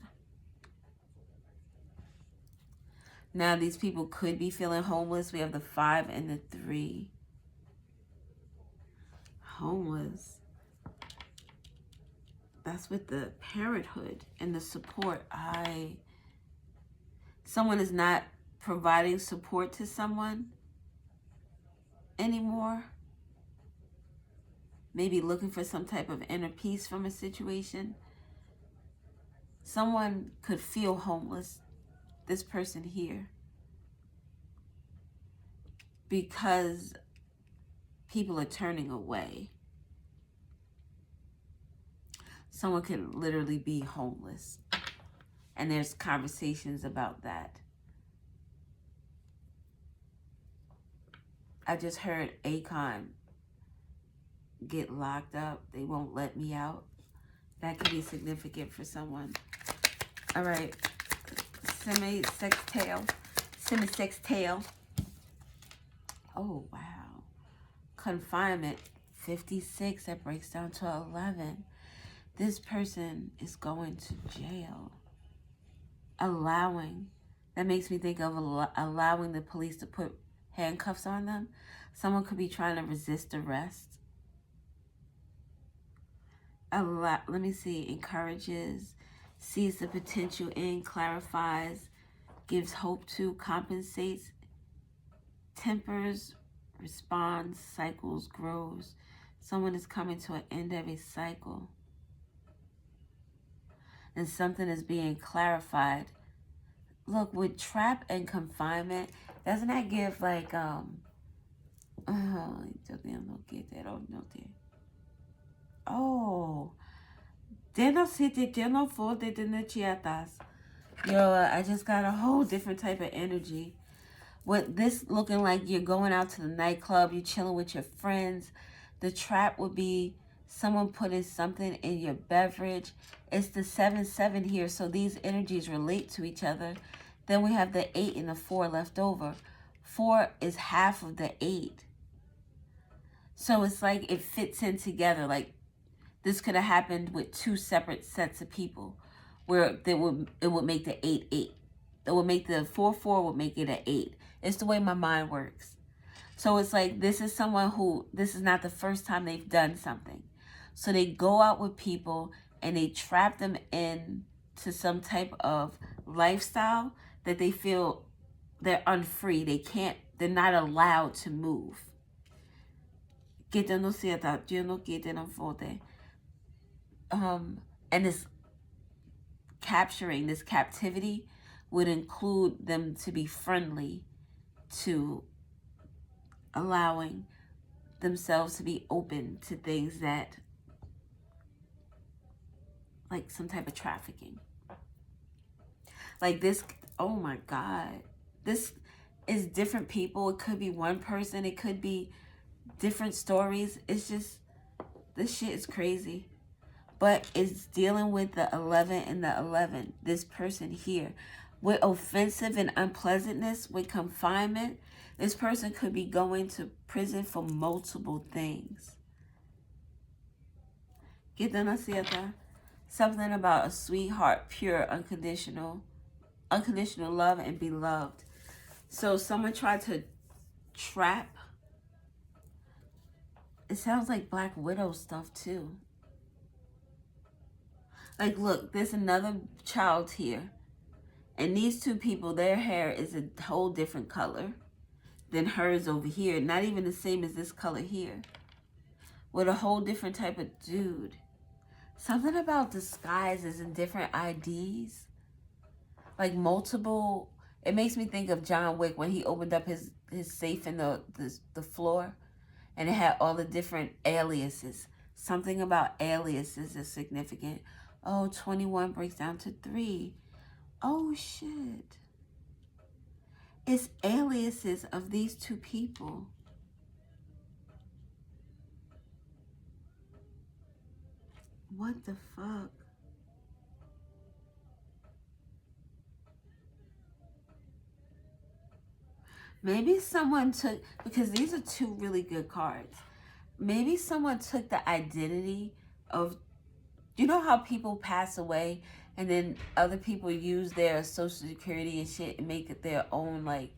Now these people could be feeling homeless. We have the 5 and the 3. Homeless. That's with the parenthood and the support. Someone is not providing support to someone anymore. Maybe looking for some type of inner peace from a situation. Someone could feel homeless, this person here, because people are turning away. Someone could literally be homeless. And there's conversations about that. I just heard Akon get locked up. They won't let me out. That could be significant for someone. All right. Semisextile. Oh, wow. Confinement. 56. That breaks down to 11. This person is going to jail. Allowing. That makes me think of allowing the police to put handcuffs on them. Someone could be trying to resist arrest. A lot, let me see, encourages, sees the potential in, clarifies, gives hope to, compensates, tempers, responds, cycles, grows. Someone is coming to an end of a cycle. And something is being clarified. Look, with trap and confinement, doesn't that give like oh, yo, I just got a whole different type of energy. With this looking like you're going out to the nightclub, you're chilling with your friends. The trap would be someone putting something in your beverage. It's the 7-7 here, so these energies relate to each other. Then we have the 8 and the 4 left over. 4 is half of the 8. So it's like it fits in together. Like this could have happened with 2 separate sets of people where it would make the 8, 8. It would make the 4, 4 would make it an 8. It's the way my mind works. So it's like this is someone who, this is not the first time they've done something. So they go out with people and they trap them in to some type of lifestyle that they feel they're unfree. They're not allowed to move. And this capturing, this captivity would include them to be friendly to allowing themselves to be open to things that, like some type of trafficking. Like this, oh my God. This is different people. It could be one person. It could be different stories. It's just, this shit is crazy. But it's dealing with the 11 and the 11. This person here. With offensive and unpleasantness, with confinement, this person could be going to prison for multiple things. Something about a sweetheart, pure, unconditional love and beloved. So someone tried to trap. It sounds like Black Widow stuff too. Like, look, there's another child here. And these 2 people, their hair is a whole different color than hers over here. Not even the same as this color here. With a whole different type of dude. Something about disguises and different IDs. Like multiple. It makes me think of John Wick when he opened up his safe in the floor. And it had all the different aliases. Something about aliases is significant. Oh, 21 breaks down to 3. Oh, shit. It's aliases of these 2 people. What the fuck? Maybe someone took, because these are 2 really good cards. Maybe someone took the identity of, you know how people pass away and then other people use their social security and shit and make it their own like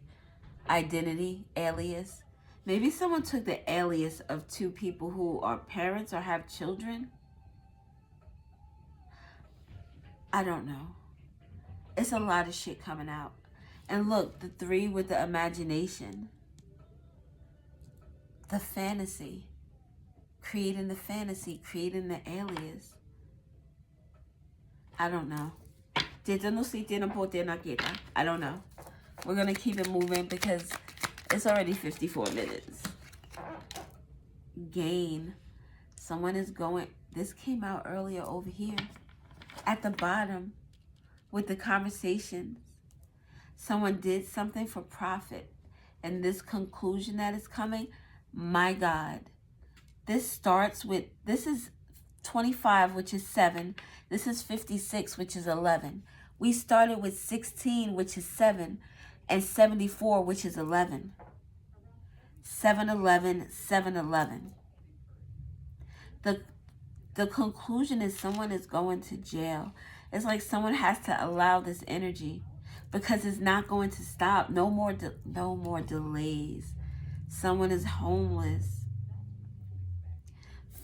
identity, alias? Maybe someone took the alias of 2 people who are parents or have children. I don't know. It's a lot of shit coming out. And look, the 3 with the imagination. The fantasy. Creating the fantasy, creating the alias. I don't know. I don't know. We're going to keep it moving because it's already 54 minutes. Gain. Someone is going. This came out earlier over here. At the bottom with the conversations. Someone did something for profit. And this conclusion that is coming, my God. This starts with, this is 25, which is 7. This is 56, which is 11. We started with 16, which is 7, and 74, which is 11. 7-11, 7-11. The conclusion is someone is going to jail. It's like someone has to allow this energy. because it's not going to stop. No more delays. Someone is homeless.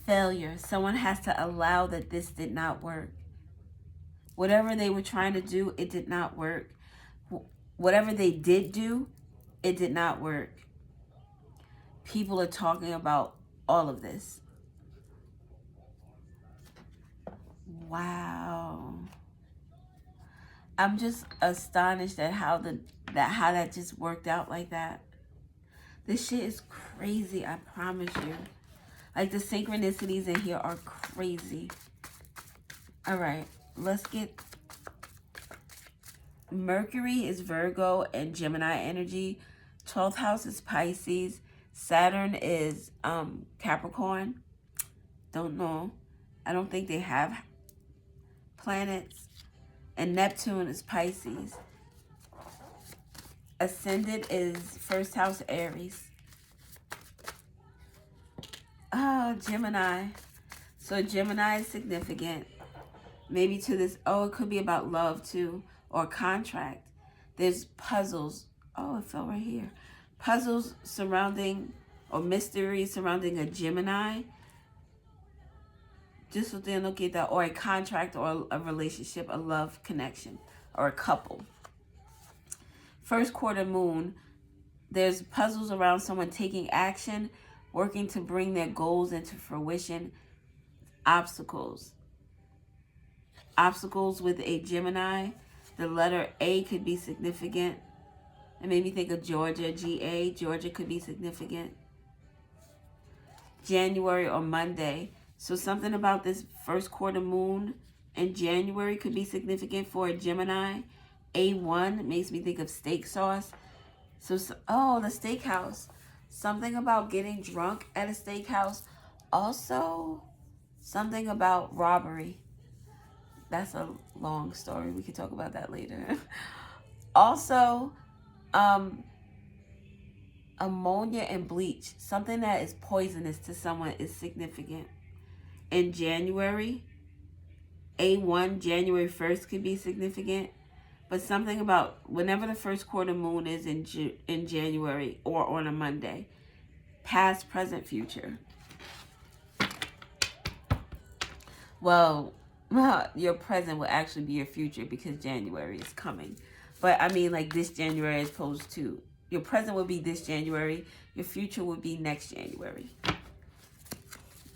Failure. Someone has to allow that this did not work. Whatever they were trying to do, it did not work. Whatever they did do, it did not work. People are talking about all of this. Wow. I'm just astonished at how that just worked out like that. This shit is crazy, I promise you. Like, the synchronicities in here are crazy. All right, let's get... Mercury is Virgo and Gemini energy. 12th house is Pisces. Saturn is Capricorn. Don't know. I don't think they have planets. And Neptune is Pisces. Ascendant is first house Aries. Oh, Gemini. So Gemini is significant. Maybe to this, it could be about love too, or contract. There's puzzles. Oh, it fell right here. Puzzles surrounding, or mystery surrounding a Gemini. Just so they don't get that, or a contract, or a relationship, a love connection, or a couple. First quarter moon, there's puzzles around someone taking action, working to bring their goals into fruition. Obstacles. Obstacles with a Gemini. The letter A could be significant. It made me think of Georgia, G-A. Georgia could be significant. January or Monday. So something about this first quarter moon in January could be significant for a Gemini. A1 makes me think of steak sauce. So, the steakhouse. Something about getting drunk at a steakhouse. Also, something about robbery. That's a long story. We can talk about that later. Also, ammonia and bleach. Something that is poisonous to someone is significant. In January, A1, January 1st could be significant. But something about whenever the first quarter moon is in January or on a Monday. Past, present, future. Well, your present will actually be your future because January is coming. But I mean, like this January as opposed to your present will be this January. Your future will be next January.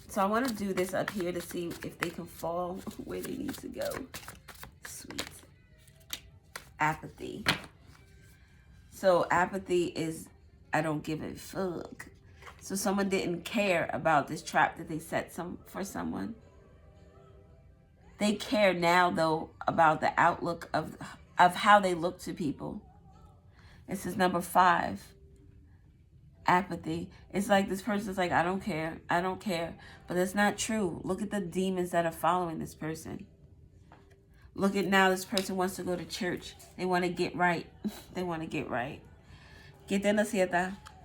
So I want to do this up here to see if they can fall where they need to go. Sweet. Apathy. So apathy is, I don't give a fuck. So someone didn't care about this trap that they set for someone. They care now, though, about the outlook of how they look to people. This is number 5. Apathy. It's like this person's like, I don't care. I don't care. But that's not true. Look at the demons that are following this person. Look at now this person wants to go to church. They want to get right. They want to get right.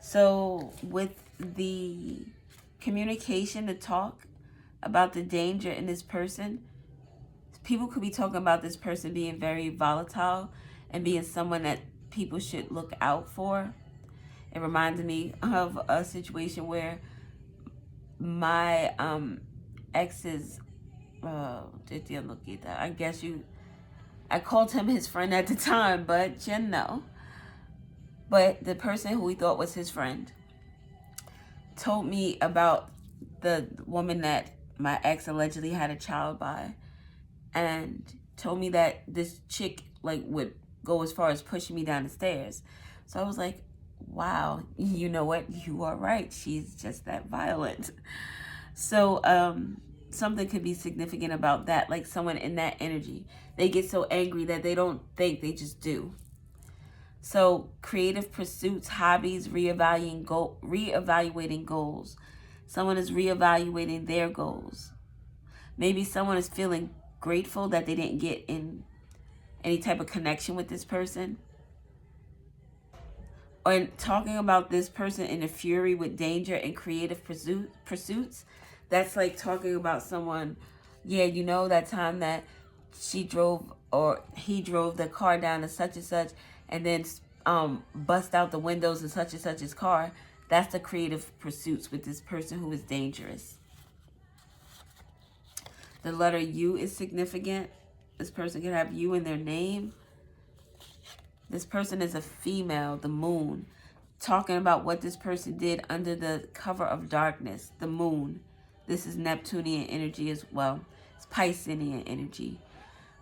So with the communication, the talk about the danger in this person, people could be talking about this person being very volatile and being someone that people should look out for. It reminded me of a situation where my ex's, I guess I called him his friend at the time, but you know. But the person who we thought was his friend told me about the woman that my ex allegedly had a child by, and told me that this chick would go as far as pushing me down the stairs. So I was like, wow, you know what? You are right. She's just that violent. So something could be significant about that, like someone in that energy. They get so angry that they don't think, they just do. So creative pursuits, hobbies, reevaluating goals. Someone is reevaluating their goals. Maybe someone is feeling grateful that they didn't get in any type of connection with this person. Or talking about this person in a fury with danger and creative pursuits. That's like talking about someone, yeah, you know that time that she drove or he drove the car down to such and then bust out the windows of such and such's car. That's the creative pursuits with this person who is dangerous. The letter U is significant. This person can have U in their name. This person is a female, the moon. Talking about what this person did under the cover of darkness, the moon. This is Neptunian energy as well. It's Piscean energy.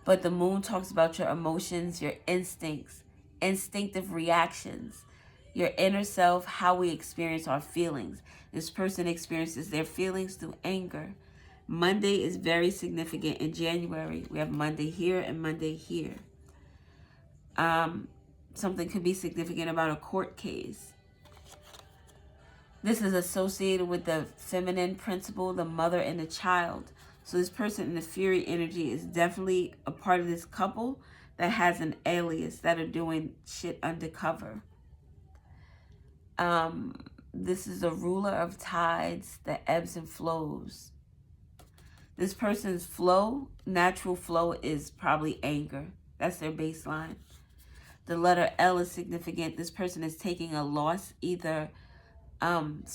But the moon talks about your emotions, your instincts, instinctive reactions, your inner self, how we experience our feelings. This person experiences their feelings through anger. Monday is very significant in January. We have Monday here and Monday here. Something could be significant about a court case. This is associated with the feminine principle, the mother and the child. So this person in the fury energy is definitely a part of this couple that has an alias, that are doing shit undercover. This is a ruler of tides, that ebbs and flows. This person's flow, natural flow, is probably anger. That's their baseline. The letter L is significant. This person is taking a loss, either not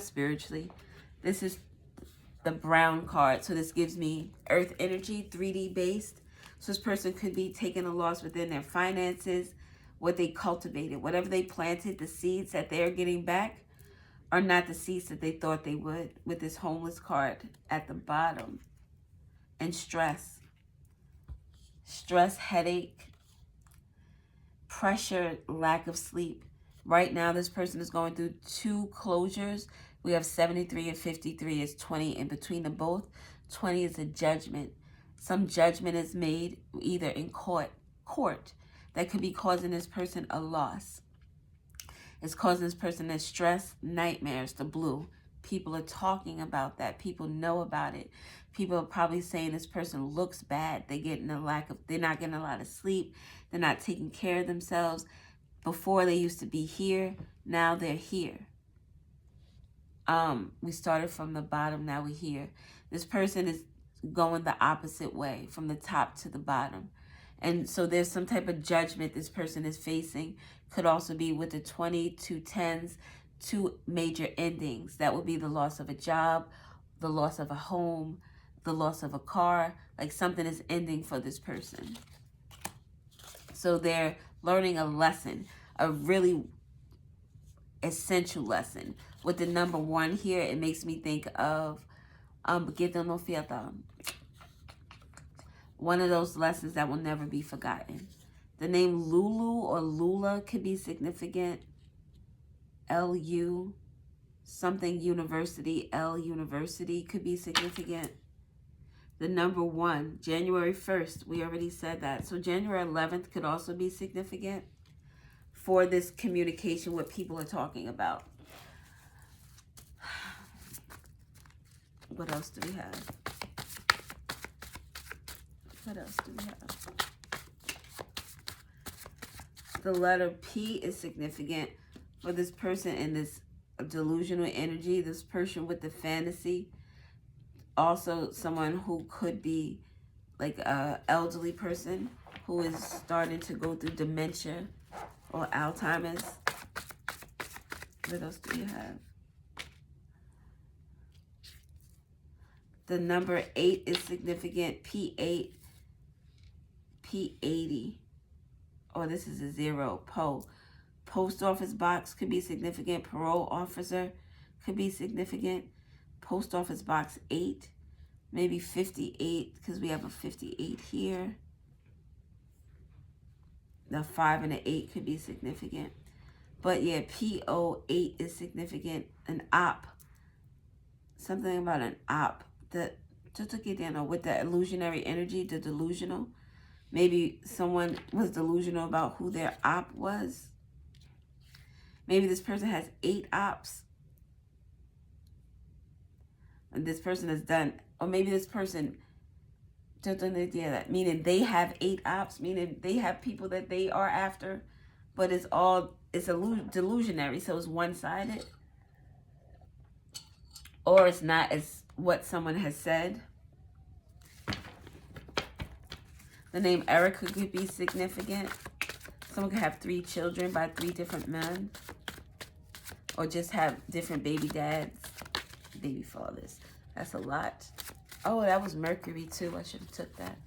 spiritually. This is the brown card. So this gives me earth energy, 3D based. So this person could be taking a loss within their finances, what they cultivated, whatever they planted, the seeds that they're getting back are not the seeds that they thought they would, with this homeless card at the bottom. And stress, headache, pressure, lack of sleep. Right now, this person is going through 2 closures. We have 73 and 53 is 20 in between them both. 20 is a judgment. Some judgment is made either in court that could be causing this person a loss. It's causing this person a stress, nightmares, the blue. People are talking about that. People know about it. People are probably saying this person looks bad. They're not getting a lot of sleep. They're not taking care of themselves. Before they used to be here, now they're here. We started from the bottom, now we're here. This person is going the opposite way, from the top to the bottom. And so there's some type of judgment this person is facing. Could also be with the 20, 2 10s, 2 major endings. That would be the loss of a job, the loss of a home, the loss of a car. Like something is ending for this person. So they're learning a lesson, a really essential lesson. With the number 1 here, it makes me think of one of those lessons that will never be forgotten. The name Lulu or Lula could be significant. LU, something university, L university could be significant. The number 1, January 1st, we already said that. So January 11th could also be significant for this communication, what people are talking about. What else do we have? The letter P is significant for this person in this delusional energy, this person with the fantasy. Also someone who could be like an elderly person who is starting to go through dementia or Alzheimer's. What else do you have? The number 8 is significant. P8, P80. Oh, this is a 0. Post office box could be significant. Parole officer could be significant. Post office box 8. Maybe 58, because we have a 58 here. The 5 and the 8 could be significant. But yeah, PO8 is significant. An op. Something about an op. With the illusionary energy, the delusional. Maybe someone was delusional about who their op was. Maybe this person has 8 ops. And this person has done, or maybe this person, meaning they have 8 ops, meaning they have people that they are after, but it's delusionary, so it's one-sided. Or it's not as what someone has said. The name Erica could be significant. Someone could have 3 children by 3 different men. Or just have different baby dads, baby fathers. That's a lot. Oh, that was Mercury too. I should have took that.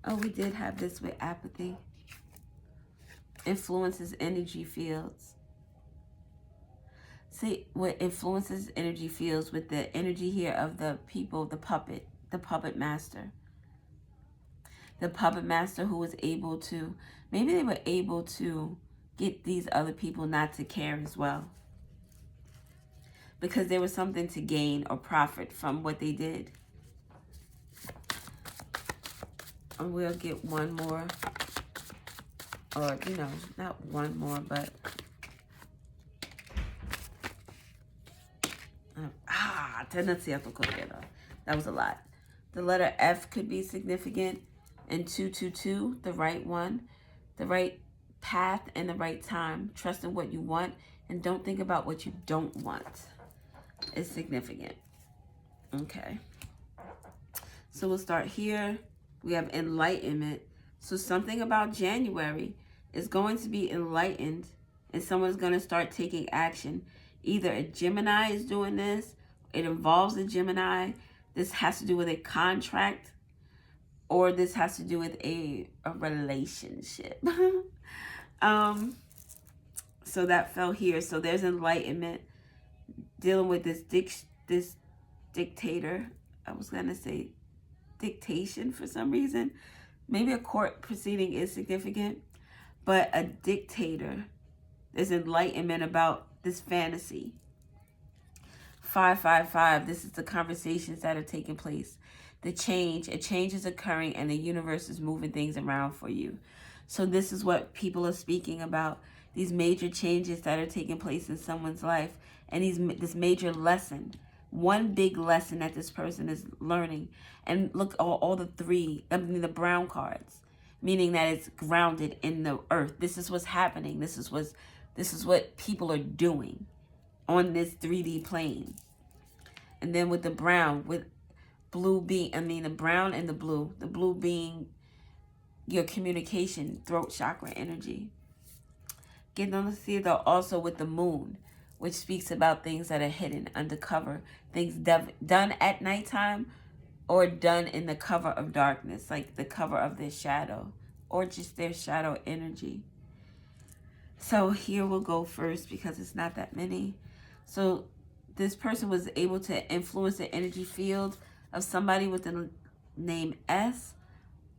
Oh, we did have this with apathy. Influences energy fields. See, what influences energy fields with the energy here of the people, the puppet master. The puppet master who was able to, maybe they were able to get these other people not to care as well. Because there was something to gain or profit from what they did. And we'll get one more. Or, you know, not one more, but... that was a lot. The letter F could be significant. And 222, the right one. The right path and the right time. Trust in what you want. And don't think about what you don't want. Is significant. Okay. So we'll start here. We have enlightenment. So something about January is going to be enlightened and someone's going to start taking action. Either a Gemini is doing this. It involves a Gemini. This has to do with a contract. Or this has to do with a relationship. So that fell here. So there's enlightenment. Dealing with this dictator. I was going to say dictation for some reason. Maybe a court proceeding is significant. But a dictator. There's enlightenment about this fantasy. 555. This is the conversations that are taking place. The change. A change is occurring and the universe is moving things around for you. So this is what people are speaking about. These major changes that are taking place in someone's life. And this major lesson. One big lesson that this person is learning. And look, all the 3, I mean the brown cards. Meaning that it's grounded in the earth. This is what's happening. This is what people are doing on this 3D plane. And then with the brown, with blue being, the brown and the blue being your communication, throat chakra energy. Getting on the theater also with the moon, which speaks about things that are hidden, undercover, things done at nighttime or done in the cover of darkness, like the cover of their shadow or just their shadow energy. So here we'll go first because it's not that many. So this person was able to influence the energy field of somebody with the name S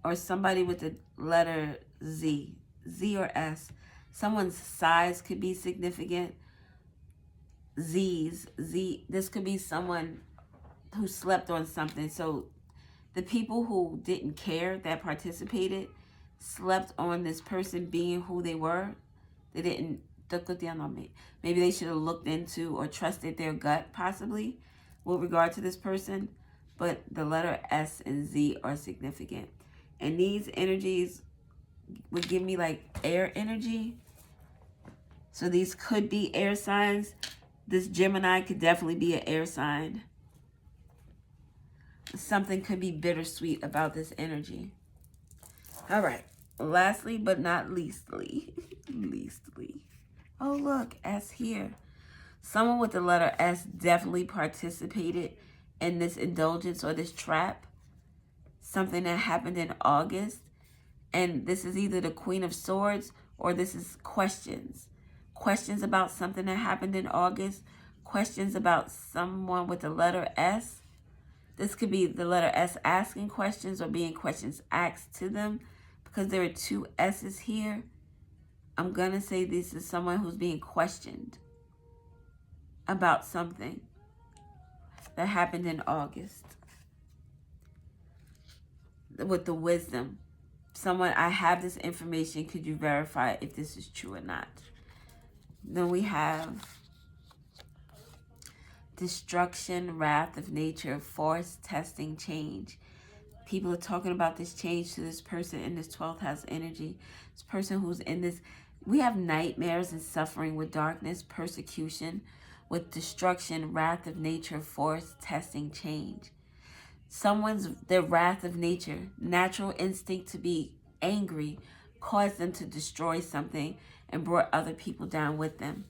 or somebody with the letter Z. Z or S. Someone's size could be significant. Z's. This could be someone who slept on something. So the people who didn't care that participated slept on this person being who they were. They didn't. Maybe they should have looked into or trusted their gut possibly with regard to this person. But the letter S and Z are significant. And these energies would give me like air energy. So these could be air signs. This Gemini could definitely be an air sign. Something could be bittersweet about this energy. All right. Lastly, but not leastly. Oh, look. S here. Someone with the letter S definitely participated in this indulgence or this trap. Something that happened in August. And this is either the Queen of Swords or this is questions. Questions about something that happened in August. Questions about someone with the letter S. This could be the letter S asking questions or being questions asked to them. Because there are 2 S's here. I'm going to say this is someone who's being questioned about something that happened in August. With the wisdom. Someone, I have this information. Could you verify if this is true or not? Then we have destruction, wrath of nature, force, testing, change. People are talking about this change to this person in this 12th house energy. This person who's in this. We have nightmares and suffering with darkness, persecution, with destruction, wrath of nature, force, testing, change. Their wrath of nature, natural instinct to be angry, caused them to destroy something and brought other people down with them.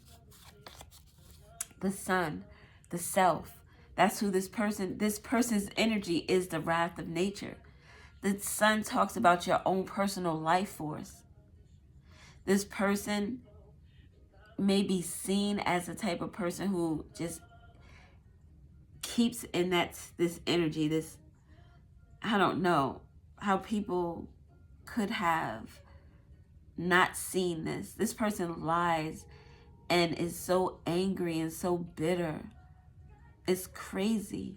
The sun, the self, that's who this person's energy is, the wrath of nature. The sun talks about your own personal life force. This person may be seen as the type of person who just keeps in this energy, this, I don't know how people could have not seen this. This person lies and is so angry and so bitter. It's crazy.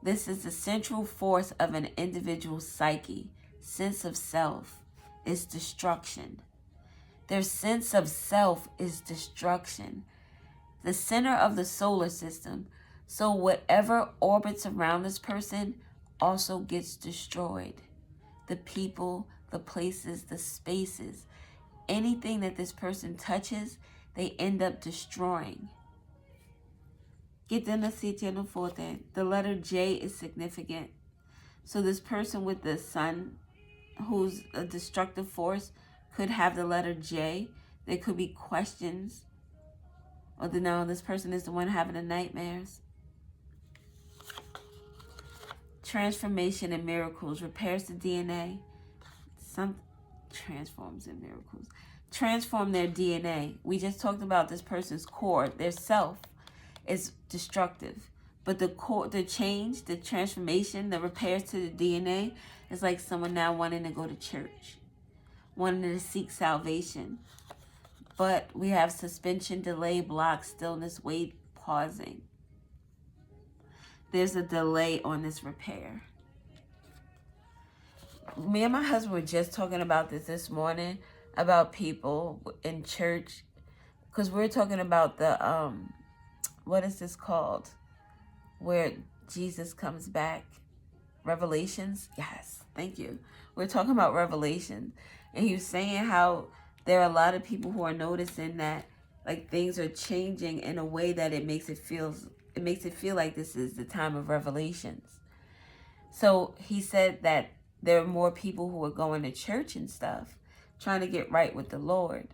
This is the central force of an individual's psyche. Sense of self is destruction. Their sense of self is destruction. The center of the solar system. So whatever orbits around this person also gets destroyed. The people, the places, the spaces, anything that this person touches, they end up destroying. The letter J is significant. So this person with the sun, who's a destructive force, could have the letter J. There could be questions. Or no, this person is the one having the nightmares. Transformation and miracles. Repairs the DNA. Some transforms and miracles. Transform their DNA. We just talked about this person's core, their self is destructive. But the core, the change, the transformation, the repairs to the DNA is like someone now wanting to go to church, wanting to seek salvation. But we have suspension, delay, block, stillness, wait, pausing. There's a delay on this repair. Me and my husband were just talking about this morning, about people in church, because we're talking about the, what is this called? Where Jesus comes back. Revelations? Yes, thank you. We're talking about Revelation. And he was saying how there are a lot of people who are noticing that like things are changing in a way that it makes it feel like this is the time of revelations. So he said that there are more people who are going to church and stuff, trying to get right with the Lord.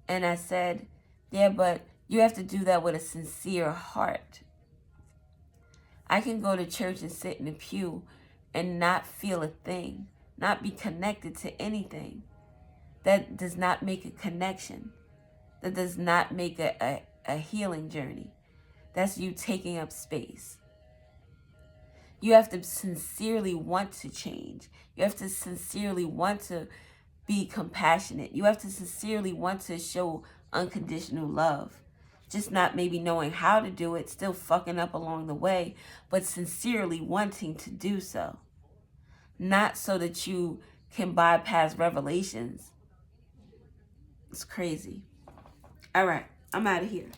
And I said, yeah, but you have to do that with a sincere heart. I can go to church and sit in a pew and not feel a thing, not be connected to anything. That does not make a connection. That does not make a healing journey. That's you taking up space. You have to sincerely want to change. You have to sincerely want to be compassionate. You have to sincerely want to show unconditional love. Just not maybe knowing how to do it, still fucking up along the way, but sincerely wanting to do so. Not so that you can bypass revelations. It's crazy. All right, I'm out of here.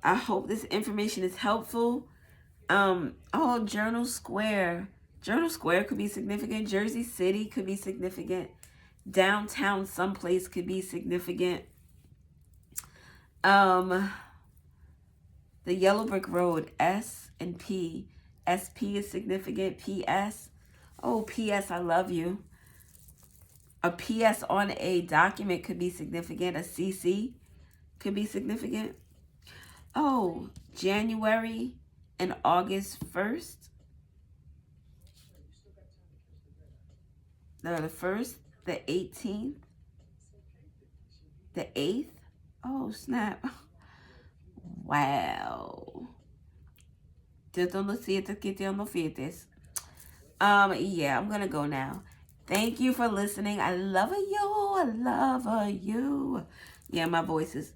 I hope this information is helpful. Journal Square. Journal Square could be significant. Jersey City could be significant. Downtown someplace could be significant. The Yellow Brick Road, S and P. SP is significant. PS. Oh, PS, I love you. A PS on a document could be significant. A CC could be significant. Oh, January and August 1st. No, the 1st, the 18th, the 8th. Oh, snap. Wow. Yeah, I'm going to go now. Thank you for listening. I love you. I love you. Yeah, my voice is...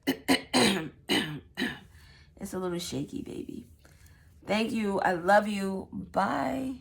It's a little shaky, baby. Thank you. I love you. Bye.